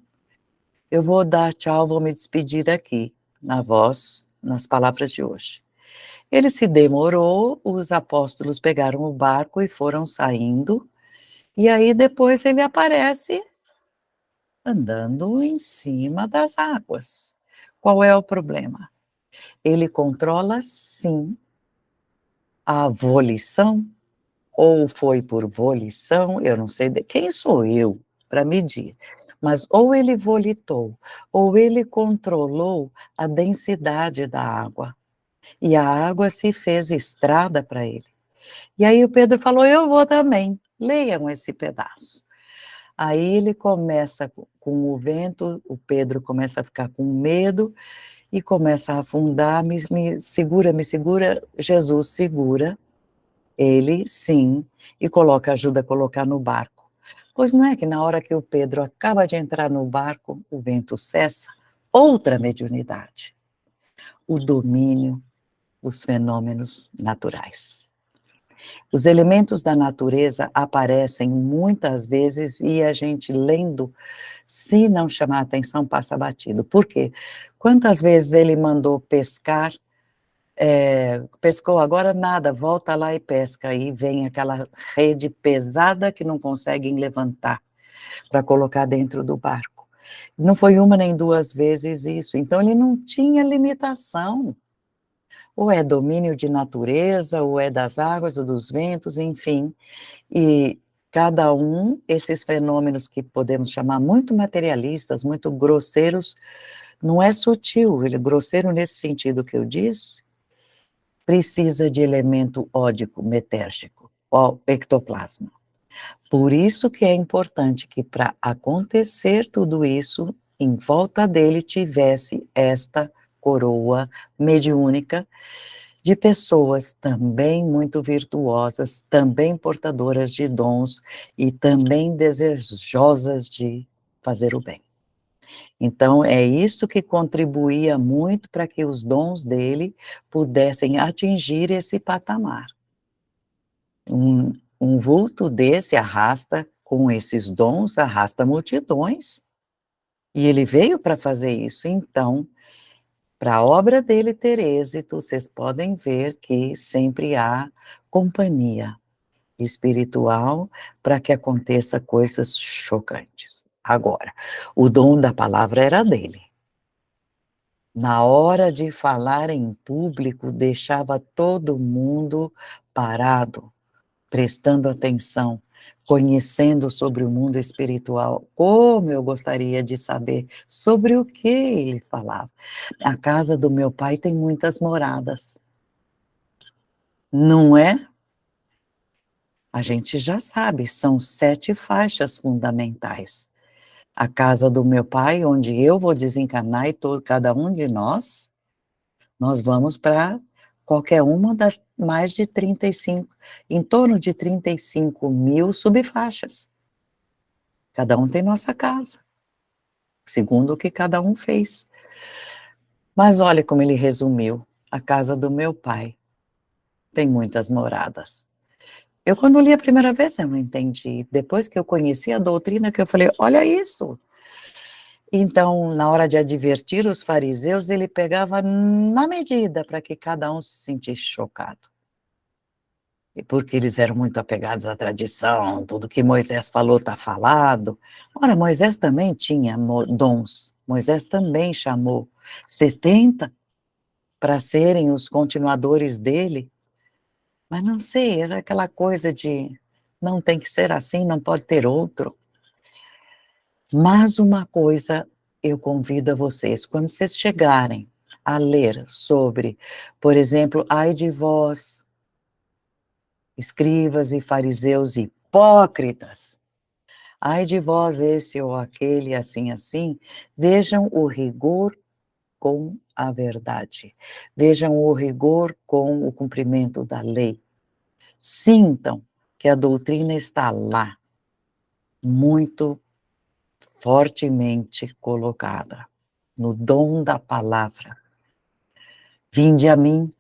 eu vou dar tchau, vou me despedir aqui, nas palavras de hoje. Ele se demorou, os apóstolos pegaram o barco e foram saindo, e aí depois ele aparece andando em cima das águas. Qual é o problema? Ele controla, sim, a volição, ou foi por volição, eu não sei quem sou eu para medir, mas ou ele volitou, ou ele controlou a densidade da água, e a água se fez estrada para ele. E aí o Pedro falou, eu vou também, leiam esse pedaço. Aí ele começa com o vento, o Pedro começa a ficar com medo e começa a afundar, me segura, Jesus segura ele, sim, e ajuda a colocar no barco. Pois não é que na hora que o Pedro acaba de entrar no barco, o vento cessa? Outra mediunidade, o domínio dos fenômenos naturais. Os elementos da natureza aparecem muitas vezes e a gente lendo, se não chamar atenção, passa batido. Por quê? Quantas vezes ele mandou pescar, pescou agora nada, volta lá e pesca, aí vem aquela rede pesada que não conseguem levantar para colocar dentro do barco. Não foi uma nem duas vezes isso, então ele não tinha limitação. Ou é domínio de natureza, ou é das águas, ou dos ventos, enfim. E cada esses fenômenos que podemos chamar muito materialistas, muito grosseiros, não é sutil, ele é grosseiro nesse sentido que eu disse, precisa de elemento ódico, metérgico, ou ectoplasma. Por isso que é importante que para acontecer tudo isso, em volta dele tivesse esta coroa mediúnica, de pessoas também muito virtuosas, também portadoras de dons e também desejosas de fazer o bem. Então, é isso que contribuía muito para que os dons dele pudessem atingir esse patamar. Um vulto desse arrasta, com esses dons, arrasta multidões, e ele veio para fazer isso, então, para a obra dele ter êxito, vocês podem ver que sempre há companhia espiritual para que aconteça coisas chocantes. Agora, o dom da palavra era dele. Na hora de falar em público, deixava todo mundo parado, prestando atenção, conhecendo sobre o mundo espiritual. Como eu gostaria de saber sobre o que ele falava. A casa do meu pai tem muitas moradas, não é? A gente já sabe, são 7 faixas fundamentais. A casa do meu pai, onde eu vou desencarnar e cada um de nós vamos para qualquer uma das mais de 35, em torno de 35.000 subfaixas. Cada um tem nossa casa, segundo o que cada um fez. Mas olha como ele resumiu: a casa do meu pai tem muitas moradas. Eu, quando li a primeira vez, eu não entendi. Depois que eu conheci a doutrina, que eu falei, olha isso. Então, na hora de advertir os fariseus, ele pegava na medida para que cada um se sentisse chocado. E porque eles eram muito apegados à tradição, tudo que Moisés falou está falado. Ora, Moisés também tinha dons. Moisés também chamou 70 para serem os continuadores dele. Mas não sei, era aquela coisa de não tem que ser assim, não pode ter outro. Mas uma coisa eu convido a vocês, quando vocês chegarem a ler sobre, por exemplo, ai de vós, escribas e fariseus hipócritas, ai de vós esse ou aquele, assim, assim, vejam o rigor com a verdade, vejam o rigor com o cumprimento da lei, sintam que a doutrina está lá, muito fortemente colocada, no dom da palavra. Vinde a mim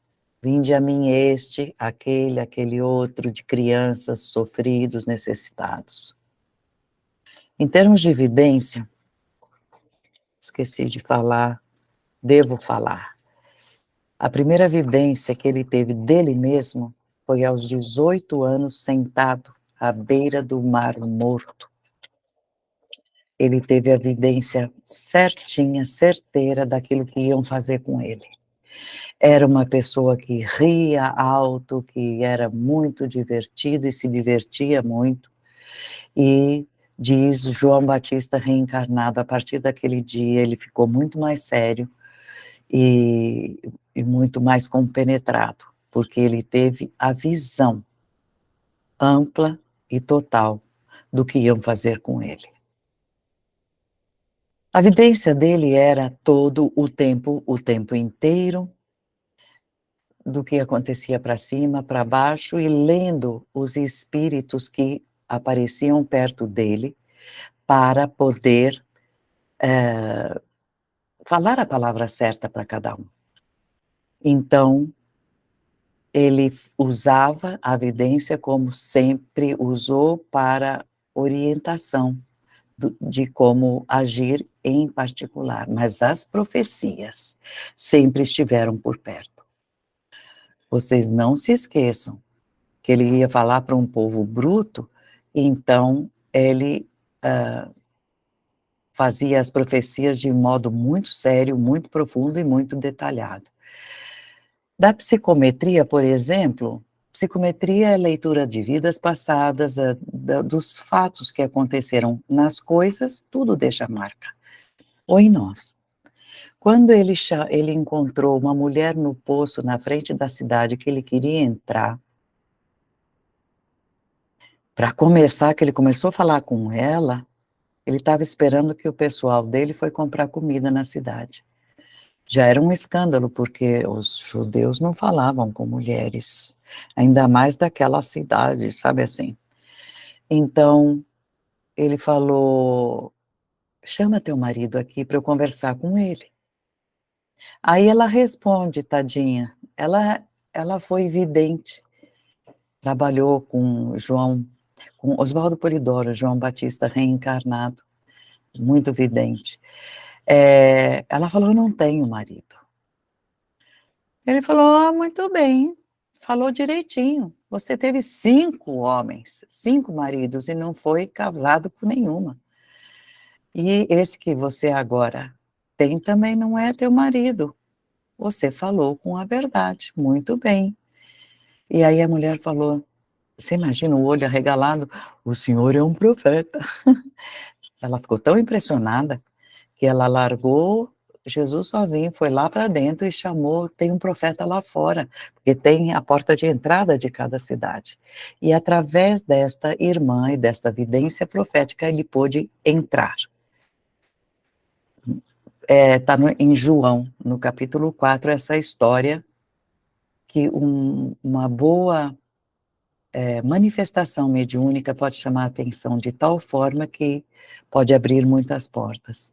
este, aquele outro, de crianças, sofridos, necessitados. Em termos de evidência, esqueci de falar, devo falar. A primeira evidência que ele teve dele mesmo foi aos 18 anos, sentado à beira do Mar Morto. Ele teve a evidência certinha, certeira daquilo que iam fazer com ele. Era uma pessoa que ria alto, que era muito divertido e se divertia muito. E diz João Batista reencarnado, a partir daquele dia ele ficou muito mais sério e muito mais compenetrado, porque ele teve a visão ampla e total do que iam fazer com ele. A evidência dele era todo o tempo inteiro, do que acontecia para cima, para baixo, e lendo os espíritos que apareciam perto dele, para poder falar a palavra certa para cada um. Então, ele usava a evidência como sempre usou para orientação de como agir em particular, mas as profecias sempre estiveram por perto. Vocês não se esqueçam que ele ia falar para um povo bruto, então ele fazia as profecias de modo muito sério, muito profundo e muito detalhado. Da psicometria, por exemplo, psicometria é leitura de vidas passadas, dos fatos que aconteceram nas coisas, tudo deixa marca. Ou em nós. Quando ele encontrou uma mulher no poço na frente da cidade que ele queria entrar, para começar, que ele começou a falar com ela, ele estava esperando que o pessoal dele foi comprar comida na cidade. Já era um escândalo, porque os judeus não falavam com mulheres, ainda mais daquela cidade, sabe assim. Então, ele falou, chama teu marido aqui para eu conversar com ele. Aí ela responde, tadinha, ela foi vidente, trabalhou com Oswaldo Polidoro, João Batista reencarnado, muito vidente. Ela falou, eu não tenho marido. Ele falou, muito bem, falou direitinho. Você teve 5 homens, 5 maridos e não foi casado com nenhuma. E esse que você agora tem também não é teu marido. Você falou com a verdade, muito bem. E aí a mulher falou, Você imagina o olho arregalado, o senhor é um profeta. Ela ficou tão impressionada que ela largou Jesus sozinho, foi lá para dentro e chamou, tem um profeta lá fora, porque tem a porta de entrada de cada cidade. E através desta irmã e desta vidência profética, ele pôde entrar. Está em João, no capítulo 4, essa história que uma boa manifestação mediúnica pode chamar a atenção de tal forma que pode abrir muitas portas.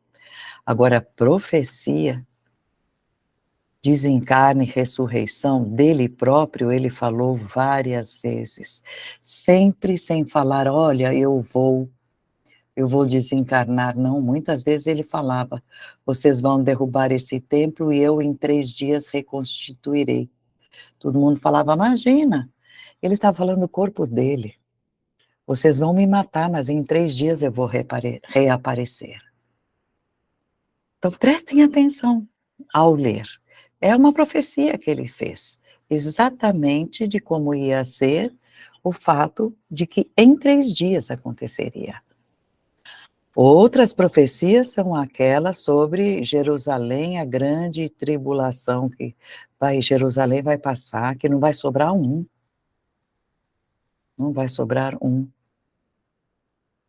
Agora, profecia, desencarne e ressurreição dele próprio, ele falou várias vezes, sempre sem falar, olha, eu vou desencarnar, não, muitas vezes ele falava, vocês vão derrubar esse templo e eu em 3 dias reconstituirei. Todo mundo falava, imagina, ele está falando do corpo dele, vocês vão me matar, mas em 3 dias eu vou reaparecer. Então prestem atenção ao ler. É uma profecia que ele fez, exatamente de como ia ser o fato de que em 3 dias aconteceria. Outras profecias são aquelas sobre Jerusalém, a grande tribulação que Jerusalém vai passar, que não vai sobrar um. Não vai sobrar um.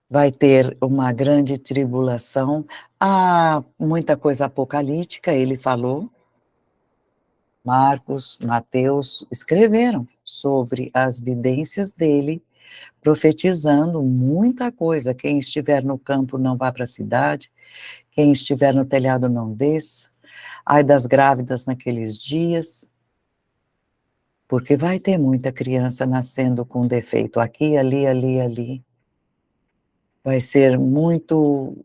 Vai ter uma grande tribulação. Há muita coisa apocalíptica, ele falou. Marcos, Mateus escreveram sobre as vidências dele, profetizando muita coisa. Quem estiver no campo não vá para a cidade, quem estiver no telhado não desça, ai das grávidas naqueles dias, porque vai ter muita criança nascendo com defeito aqui, ali, ali, ali. Vai ser muito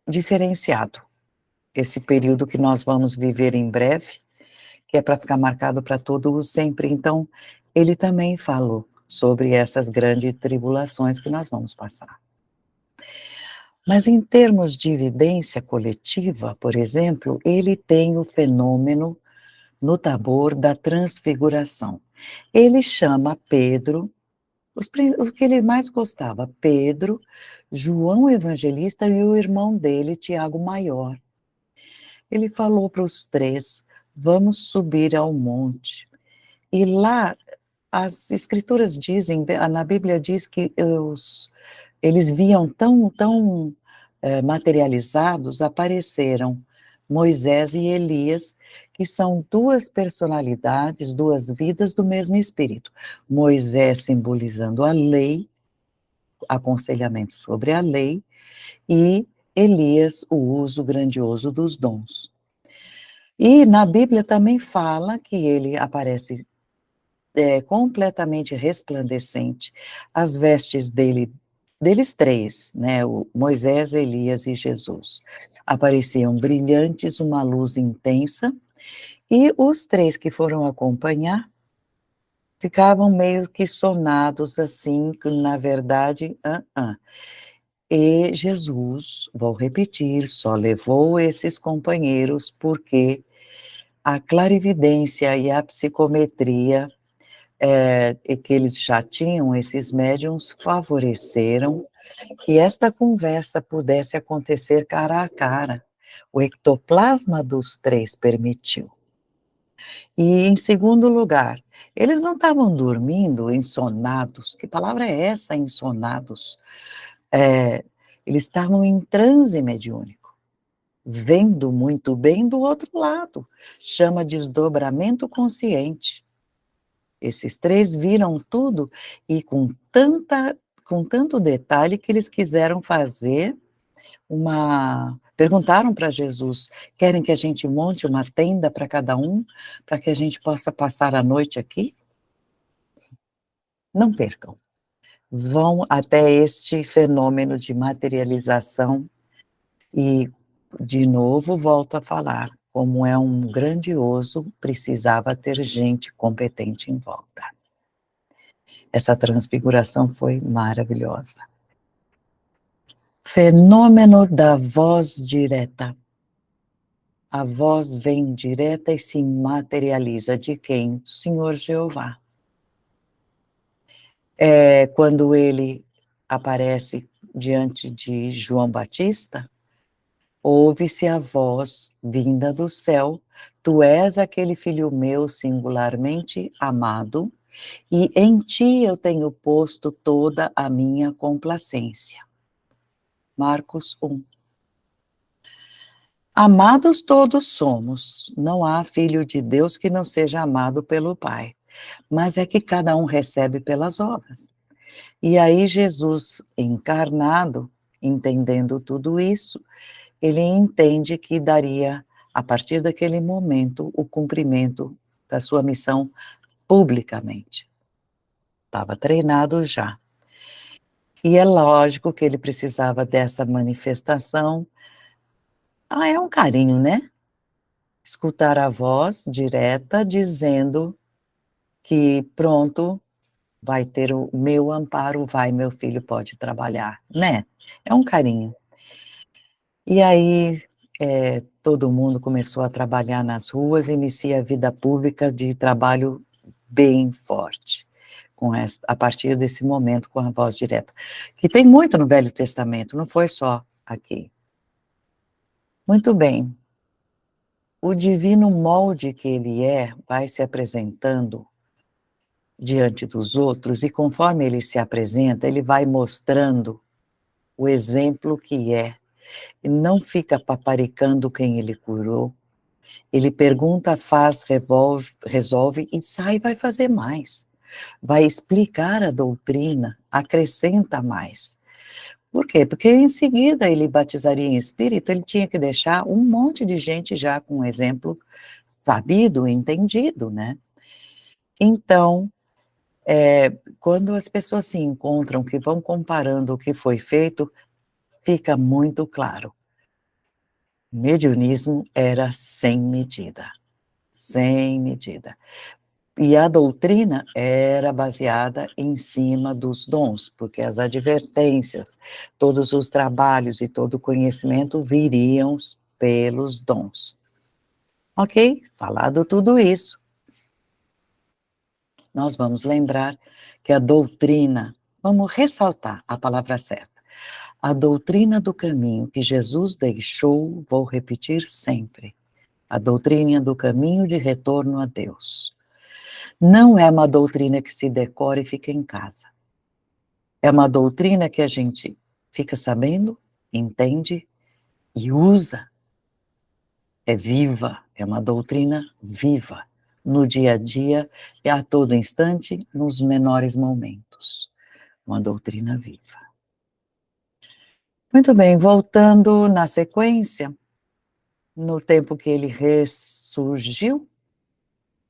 diferenciado esse período que nós vamos viver em breve, que é para ficar marcado para todo o sempre. Então, ele também falou sobre essas grandes tribulações que nós vamos passar. Mas em termos de evidência coletiva, por exemplo, ele tem o fenômeno no Tabor da transfiguração. Ele chama Pedro, os que ele mais gostava, Pedro, João Evangelista e o irmão dele, Tiago Maior. Ele falou para os 3, vamos subir ao monte. E lá, as escrituras dizem, na Bíblia diz que eles viam tão materializados, apareceram Moisés e Elias, que são 2 personalidades, 2 vidas do mesmo Espírito. Moisés simbolizando a lei, aconselhamento sobre a lei, e Elias, o uso grandioso dos dons. E na Bíblia também fala que ele aparece completamente resplandecente, as vestes deles 3, né, o Moisés, Elias e Jesus, apareciam brilhantes, uma luz intensa, e os 3 que foram acompanhar ficavam meio que sonados assim, que na verdade, E Jesus, vou repetir, só levou esses companheiros porque a clarividência e a psicometria que eles já tinham, esses médiums, favoreceram que esta conversa pudesse acontecer cara a cara. O ectoplasma dos 3 permitiu. E, em segundo lugar, eles não estavam dormindo ensonados. Que palavra é essa, ensonados? Eles estavam em transe mediúnico, vendo muito bem do outro lado. Chama desdobramento consciente. Esses 3 viram tudo e com tanto detalhe que eles quiseram fazer perguntaram para Jesus, querem que a gente monte uma tenda para cada um, para que a gente possa passar a noite aqui? Não percam. Vão até este fenômeno de materialização e, de novo, volto a falar, como é um grandioso, precisava ter gente competente em volta. Essa transfiguração foi maravilhosa. Fenômeno da voz direta. A voz vem direta e se materializa de quem? Do Senhor Jeová. Quando ele aparece diante de João Batista, ouve-se a voz vinda do céu: Tu és aquele filho meu singularmente amado, e em ti eu tenho posto toda a minha complacência. Marcos 1. Amados todos somos, não há filho de Deus que não seja amado pelo Pai, mas é que cada um recebe pelas obras. E aí Jesus encarnado, entendendo tudo isso, ele entende que daria, a partir daquele momento, o cumprimento da sua missão publicamente. Estava treinado já. E é lógico que ele precisava dessa manifestação. É um carinho, né? Escutar a voz direta dizendo que pronto, vai ter o meu amparo, vai, meu filho pode trabalhar, né? É um carinho. E aí, todo mundo começou a trabalhar nas ruas, inicia a vida pública de trabalho bem forte, a partir desse momento com a voz direta, que tem muito no Velho Testamento, não foi só aqui. Muito bem, o divino molde que ele vai se apresentando diante dos outros, e conforme ele se apresenta, ele vai mostrando o exemplo que é. Ele não fica paparicando quem ele curou. Ele pergunta, faz, resolve e sai e vai fazer mais. Vai explicar a doutrina, acrescenta mais. Por quê? Porque em seguida ele batizaria em espírito, ele tinha que deixar um monte de gente já com um exemplo sabido, entendido, né? Então, quando as pessoas se encontram, que vão comparando o que foi feito, fica muito claro. Mediunismo era sem medida, sem medida. E a doutrina era baseada em cima dos dons, porque as advertências, todos os trabalhos e todo o conhecimento viriam pelos dons. Ok? Falado tudo isso, nós vamos lembrar que a doutrina, vamos ressaltar a palavra certa, a doutrina do caminho que Jesus deixou, vou repetir sempre, a doutrina do caminho de retorno a Deus. Não é uma doutrina que se decora e fica em casa. É uma doutrina que a gente fica sabendo, entende e usa. É viva, é uma doutrina viva, no dia a dia e a todo instante, nos menores momentos. Uma doutrina viva. Muito bem, voltando na sequência, no tempo que ele ressurgiu,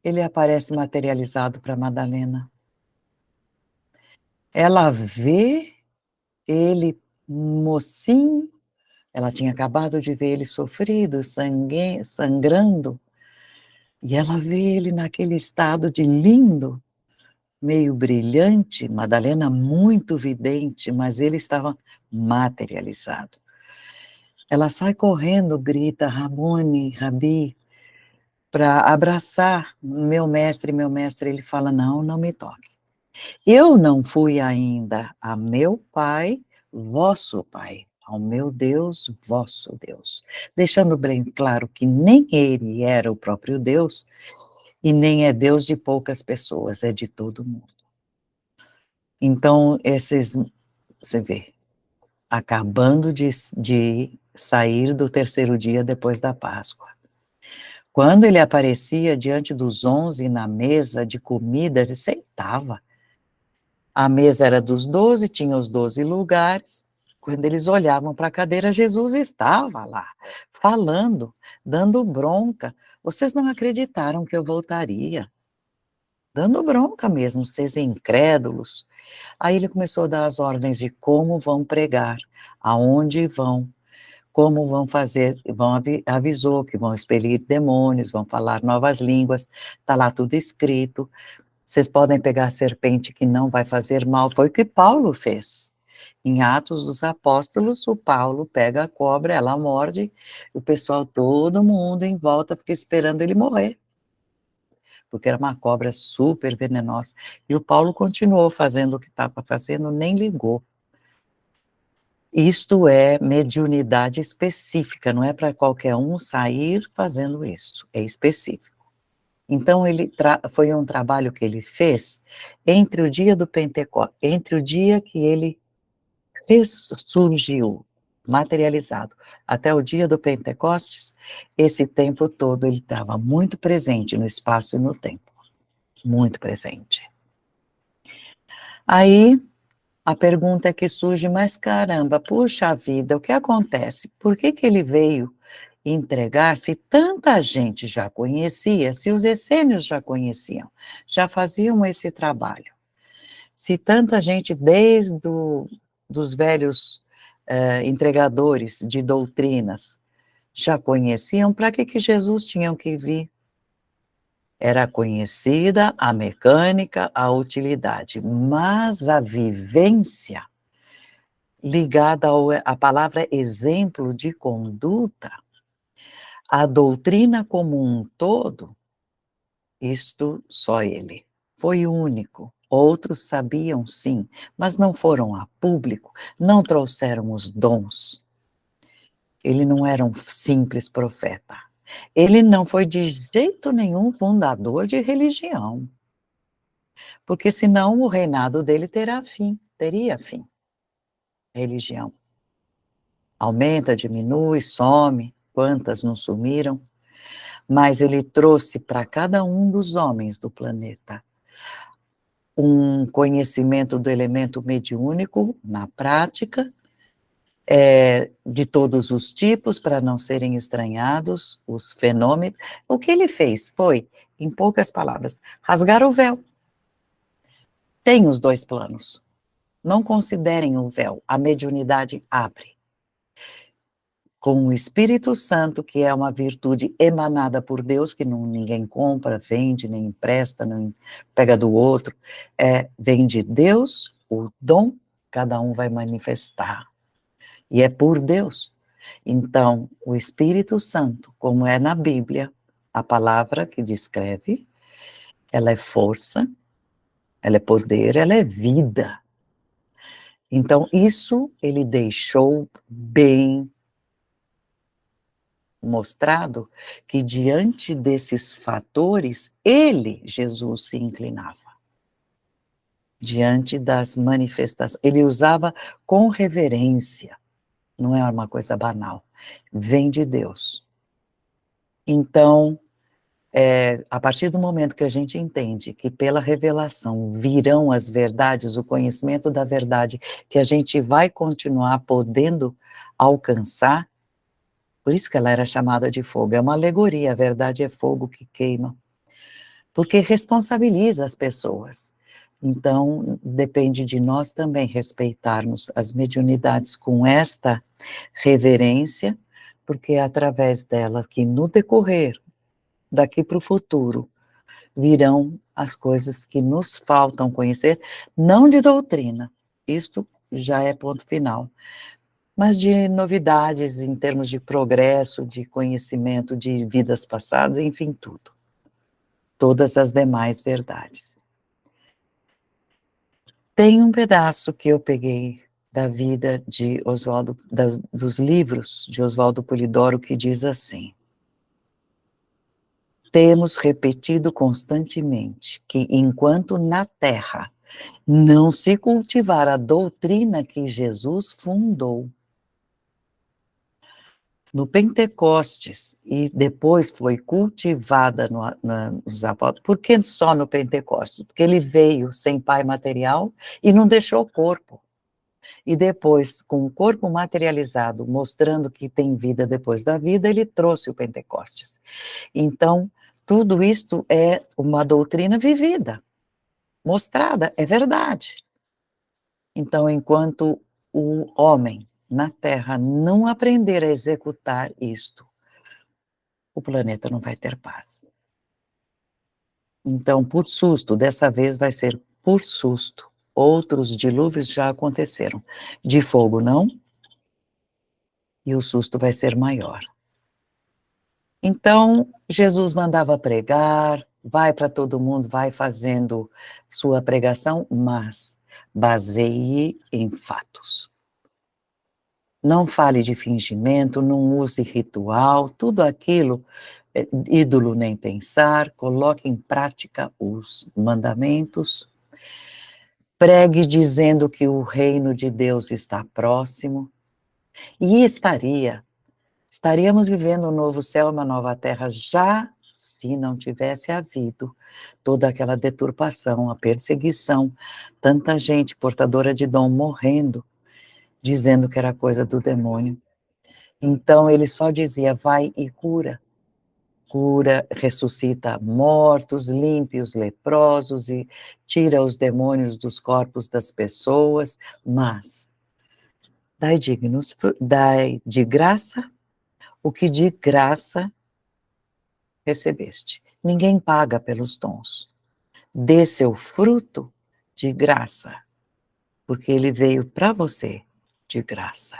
ele aparece materializado para Madalena. Ela vê ele mocinho, ela tinha acabado de ver ele sofrido, sangrando, e ela vê ele naquele estado de lindo, meio brilhante, Madalena muito vidente, mas ele estava materializado. Ela sai correndo, grita, Rabone, Rabi, para abraçar meu mestre, ele fala, não, não me toque. Eu não fui ainda a meu pai, vosso pai, ao meu Deus, vosso Deus. Deixando bem claro que nem ele era o próprio Deus, e nem é Deus de poucas pessoas, é de todo mundo. Então, você vê, acabando de sair do terceiro dia depois da Páscoa. Quando ele aparecia diante dos 11 na mesa de comida, ele sentava. A mesa era dos 12, tinha os 12 lugares. Quando eles olhavam para a cadeira, Jesus estava lá, falando, dando bronca. Vocês não acreditaram que eu voltaria. Dando bronca mesmo, vocês incrédulos. Aí ele começou a dar as ordens de como vão pregar, aonde vão, como vão fazer, avisou que vão expelir demônios, vão falar novas línguas, está lá tudo escrito. Vocês podem pegar a serpente que não vai fazer mal, foi o que Paulo fez. Em Atos dos Apóstolos, o Paulo pega a cobra, ela morde, o pessoal, todo mundo em volta fica esperando ele morrer. porque era uma cobra super venenosa. E o Paulo continuou fazendo o que estava fazendo, nem ligou. Isto é mediunidade específica, não é para qualquer um sair fazendo isso, é específico. Então, foi um trabalho que ele fez entre o dia do Pentecostes, entre o dia que ele ressurgiu, materializado, até o dia do Pentecostes, esse tempo todo ele estava muito presente no espaço e no tempo, muito presente. Aí, a pergunta que surge, mas caramba, puxa vida, o que acontece? Por que que ele veio entregar se tanta gente já conhecia, se os essênios já conheciam, já faziam esse trabalho? Se tanta gente, desde dos velhos entregadores de doutrinas, já conheciam, para que que Jesus tinha que vir? Era conhecida a mecânica, a utilidade, mas a vivência ligada à palavra exemplo de conduta, a doutrina como um todo, isto só ele. Foi o único. Outros sabiam sim, mas não foram a público, não trouxeram os dons. Ele não era um simples profeta. Ele não foi de jeito nenhum fundador de religião, porque senão o reinado dele teria fim. Religião aumenta, diminui, some, quantas não sumiram, mas ele trouxe para cada um dos homens do planeta um conhecimento do elemento mediúnico na prática, de todos os tipos, para não serem estranhados, os fenômenos. O que ele fez foi, em poucas palavras, rasgar o véu. Tem os dois planos. Não considerem o véu, a mediunidade abre. Com o Espírito Santo, que é uma virtude emanada por Deus, que ninguém compra, vende, nem empresta, nem pega do outro, vem de Deus, o dom, cada um vai manifestar. E é por Deus. Então, o Espírito Santo, como é na Bíblia, a palavra que descreve, ela é força, ela é poder, ela é vida. Então, isso ele deixou bem mostrado, que diante desses fatores, ele, Jesus, se inclinava. Diante das manifestações. Ele usava com reverência. Não é uma coisa banal. Vem de Deus. Então, a partir do momento que a gente entende que pela revelação virão as verdades, o conhecimento da verdade, que a gente vai continuar podendo alcançar, por isso que ela era chamada de fogo, é uma alegoria, a verdade é fogo que queima, porque responsabiliza as pessoas. Então, depende de nós também respeitarmos as mediunidades com esta reverência, porque é através delas que no decorrer, daqui para o futuro, virão as coisas que nos faltam conhecer, não de doutrina, isto já é ponto final, mas de novidades em termos de progresso, de conhecimento de vidas passadas, enfim, tudo. Todas as demais verdades. Tem um pedaço que eu peguei da vida de Oswaldo, dos livros de Oswaldo Polidoro, que diz assim: temos repetido constantemente que, enquanto na Terra não se cultivar a doutrina que Jesus fundou, no Pentecostes, e depois foi cultivada nos apóstolos. Por que só no Pentecostes? Porque ele veio sem pai material e não deixou corpo. E depois, com o corpo materializado, mostrando que tem vida depois da vida, ele trouxe o Pentecostes. Então, tudo isto é uma doutrina vivida, mostrada, é verdade. Então, enquanto o homem na Terra não aprender a executar isto, o planeta não vai ter paz. Então, por susto, dessa vez vai ser por susto. Outros dilúvios já aconteceram. De fogo não, e o susto vai ser maior. Então, Jesus mandava pregar, vai para todo mundo, vai fazendo sua pregação, mas baseie em fatos. Não fale de fingimento, não use ritual, tudo aquilo, ídolo nem pensar, coloque em prática os mandamentos, pregue dizendo que o reino de Deus está próximo, e estaríamos vivendo um novo céu, uma nova terra, já se não tivesse havido toda aquela deturpação, a perseguição, tanta gente portadora de dom morrendo, dizendo que era coisa do demônio. Então ele só dizia, vai e cura. Cura, ressuscita mortos, limpe os leprosos e tira os demônios dos corpos das pessoas, mas dai de graça o que de graça recebeste. Ninguém paga pelos dons. Dê seu fruto de graça, porque ele veio para você de graça.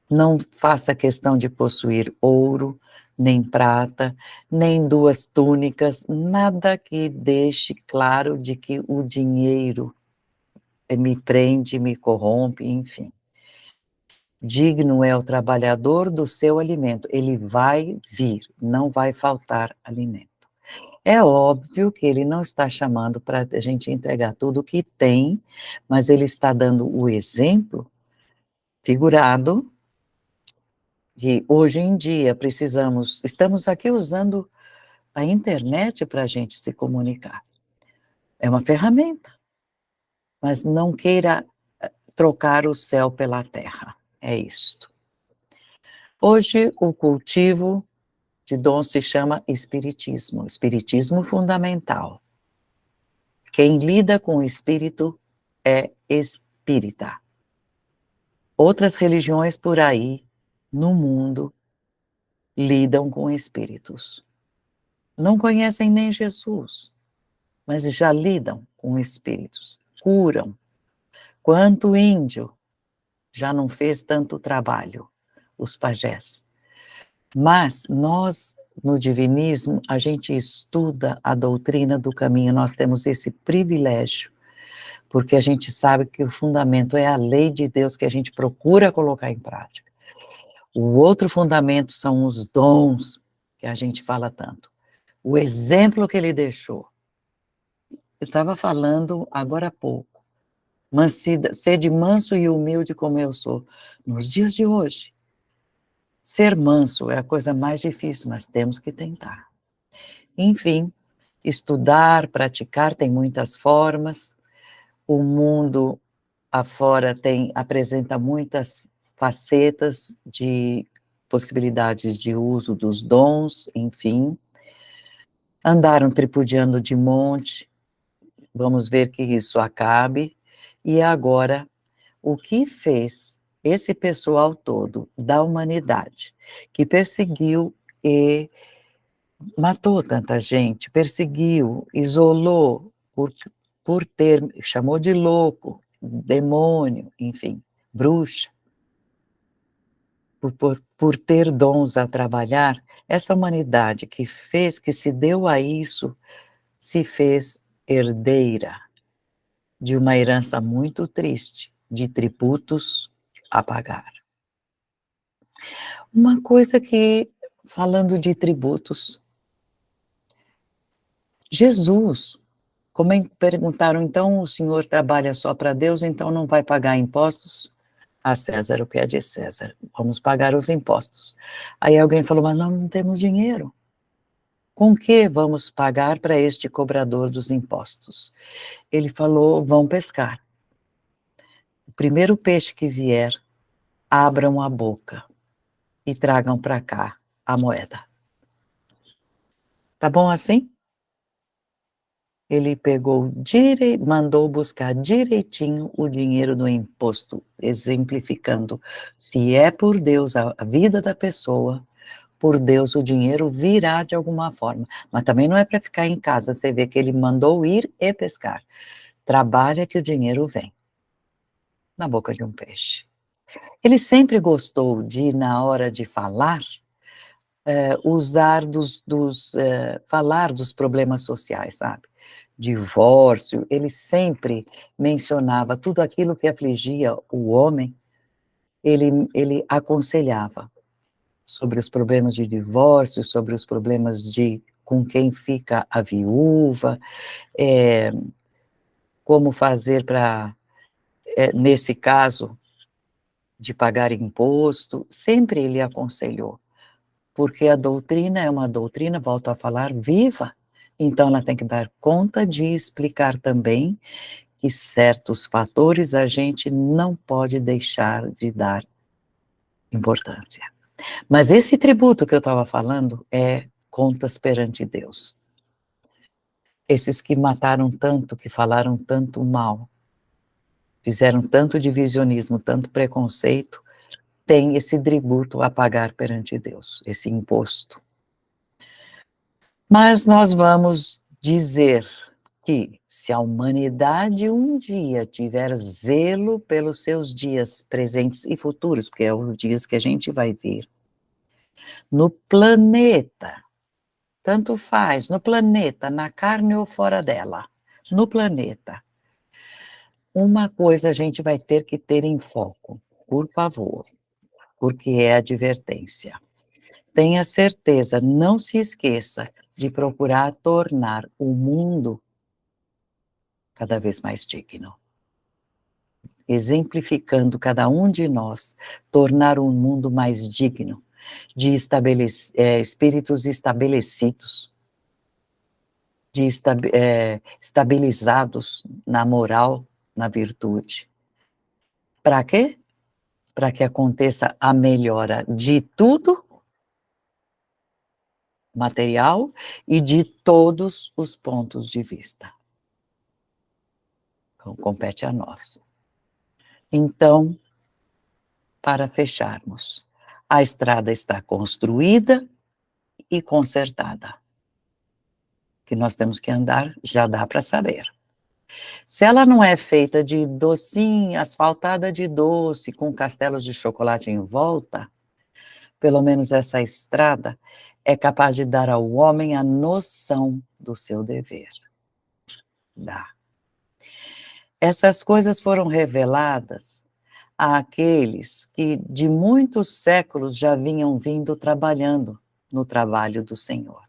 Não faça questão de possuir ouro, nem prata, nem 2 túnicas, nada que deixe claro de que o dinheiro me prende, me corrompe, enfim. Digno é o trabalhador do seu alimento, ele vai vir, não vai faltar alimento. É óbvio que ele não está chamando para a gente entregar tudo o que tem, mas ele está dando o exemplo figurado que hoje em dia estamos aqui usando a internet para a gente se comunicar. É uma ferramenta, mas não queira trocar o céu pela terra, é isto. Hoje o cultivo de dom se chama espiritismo, espiritismo fundamental. Quem lida com o espírito é espírita. Outras religiões por aí, no mundo, lidam com espíritos. Não conhecem nem Jesus, mas já lidam com espíritos, curam. Quanto índio já não fez tanto trabalho, os pajés. Mas nós, no divinismo, a gente estuda a doutrina do caminho, nós temos esse privilégio, porque a gente sabe que o fundamento é a lei de Deus que a gente procura colocar em prática. O outro fundamento são os dons, que a gente fala tanto. O exemplo que ele deixou. Eu estava falando agora há pouco. Sede manso e humilde como eu sou. Nos dias de hoje, ser manso é a coisa mais difícil, mas temos que tentar. Enfim, estudar, praticar, tem muitas formas. O mundo afora apresenta muitas facetas de possibilidades de uso dos dons, enfim. Andaram tripudiando de monte, vamos ver que isso acabe. E agora, o que fez esse pessoal todo da humanidade, que perseguiu e matou tanta gente, perseguiu, isolou, por ter, chamou de louco, demônio, enfim, bruxa, por ter dons a trabalhar, essa humanidade que se deu a isso, se fez herdeira de uma herança muito triste, de tributos a pagar. Uma coisa que, falando de tributos, Jesus, como perguntaram, então o senhor trabalha só para Deus, então não vai pagar impostos? A César o que é de César, vamos pagar os impostos. Aí alguém falou, mas não temos dinheiro. Com que vamos pagar para este cobrador dos impostos? Ele falou, vão pescar. O primeiro peixe que vier, abram a boca e tragam para cá a moeda. Tá bom assim? Ele mandou buscar direitinho o dinheiro do imposto, exemplificando, se é por Deus a vida da pessoa, por Deus o dinheiro virá de alguma forma. Mas também não é para ficar em casa, você vê que ele mandou ir e pescar. Trabalha que o dinheiro vem. Na boca de um peixe. Ele sempre gostou de, na hora de falar, usar falar dos problemas sociais, sabe? Divórcio, ele sempre mencionava tudo aquilo que afligia o homem, ele aconselhava sobre os problemas de divórcio, sobre os problemas de com quem fica a viúva, eh, como fazer para, nesse caso, de pagar imposto, sempre ele aconselhou. Porque a doutrina é uma doutrina, volto a falar, viva. Então, ela tem que dar conta de explicar também que certos fatores a gente não pode deixar de dar importância. Mas esse tributo que eu estava falando é contas perante Deus. Esses que mataram tanto, que falaram tanto mal, fizeram tanto divisionismo, tanto preconceito, têm esse tributo a pagar perante Deus, esse imposto. Mas nós vamos dizer que, se a humanidade um dia tiver zelo pelos seus dias presentes e futuros, porque é os dias que a gente vai ver, no planeta, tanto faz, no planeta, na carne ou fora dela, no planeta, uma coisa a gente vai ter que ter em foco, por favor, porque é advertência. Tenha certeza, não se esqueça de procurar tornar o mundo cada vez mais digno. Exemplificando cada um de nós, tornar um mundo mais digno, de espíritos estabelecidos, de estabilizados na moral, na virtude. Para quê? Para que aconteça a melhora de tudo, material, e de todos os pontos de vista. Então, compete a nós. Então, para fecharmos, a estrada está construída e consertada. Que nós temos que andar, já dá para saber. Se ela não é feita de docinho, asfaltada de doce, com castelos de chocolate em volta, pelo menos essa estrada é capaz de dar ao homem a noção do seu dever. Dá. Essas coisas foram reveladas àqueles que de muitos séculos já vinham vindo trabalhando no trabalho do Senhor,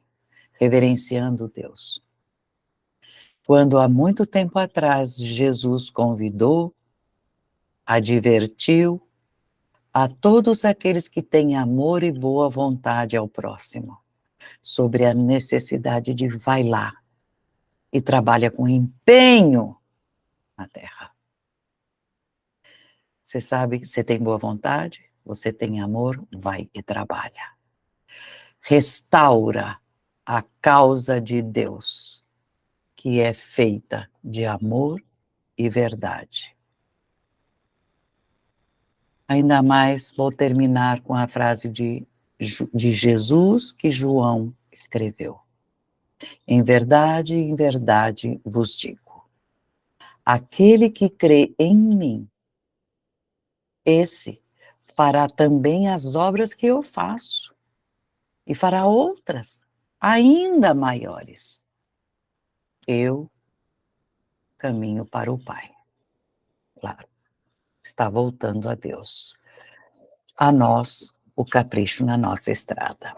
reverenciando Deus. Quando há muito tempo atrás Jesus convidou, advertiu a todos aqueles que têm amor e boa vontade ao próximo, sobre a necessidade de vai lá e trabalha com empenho na terra. Você sabe que você tem boa vontade, você tem amor, vai e trabalha. Restaura a causa de Deus, que é feita de amor e verdade. Ainda mais, vou terminar com a frase de Jesus que João escreveu. Em verdade vos digo, aquele que crê em mim, esse fará também as obras que eu faço, e fará outras, ainda maiores. Eu caminho para o Pai. Claro, está voltando a Deus. A nós, o capricho na nossa estrada.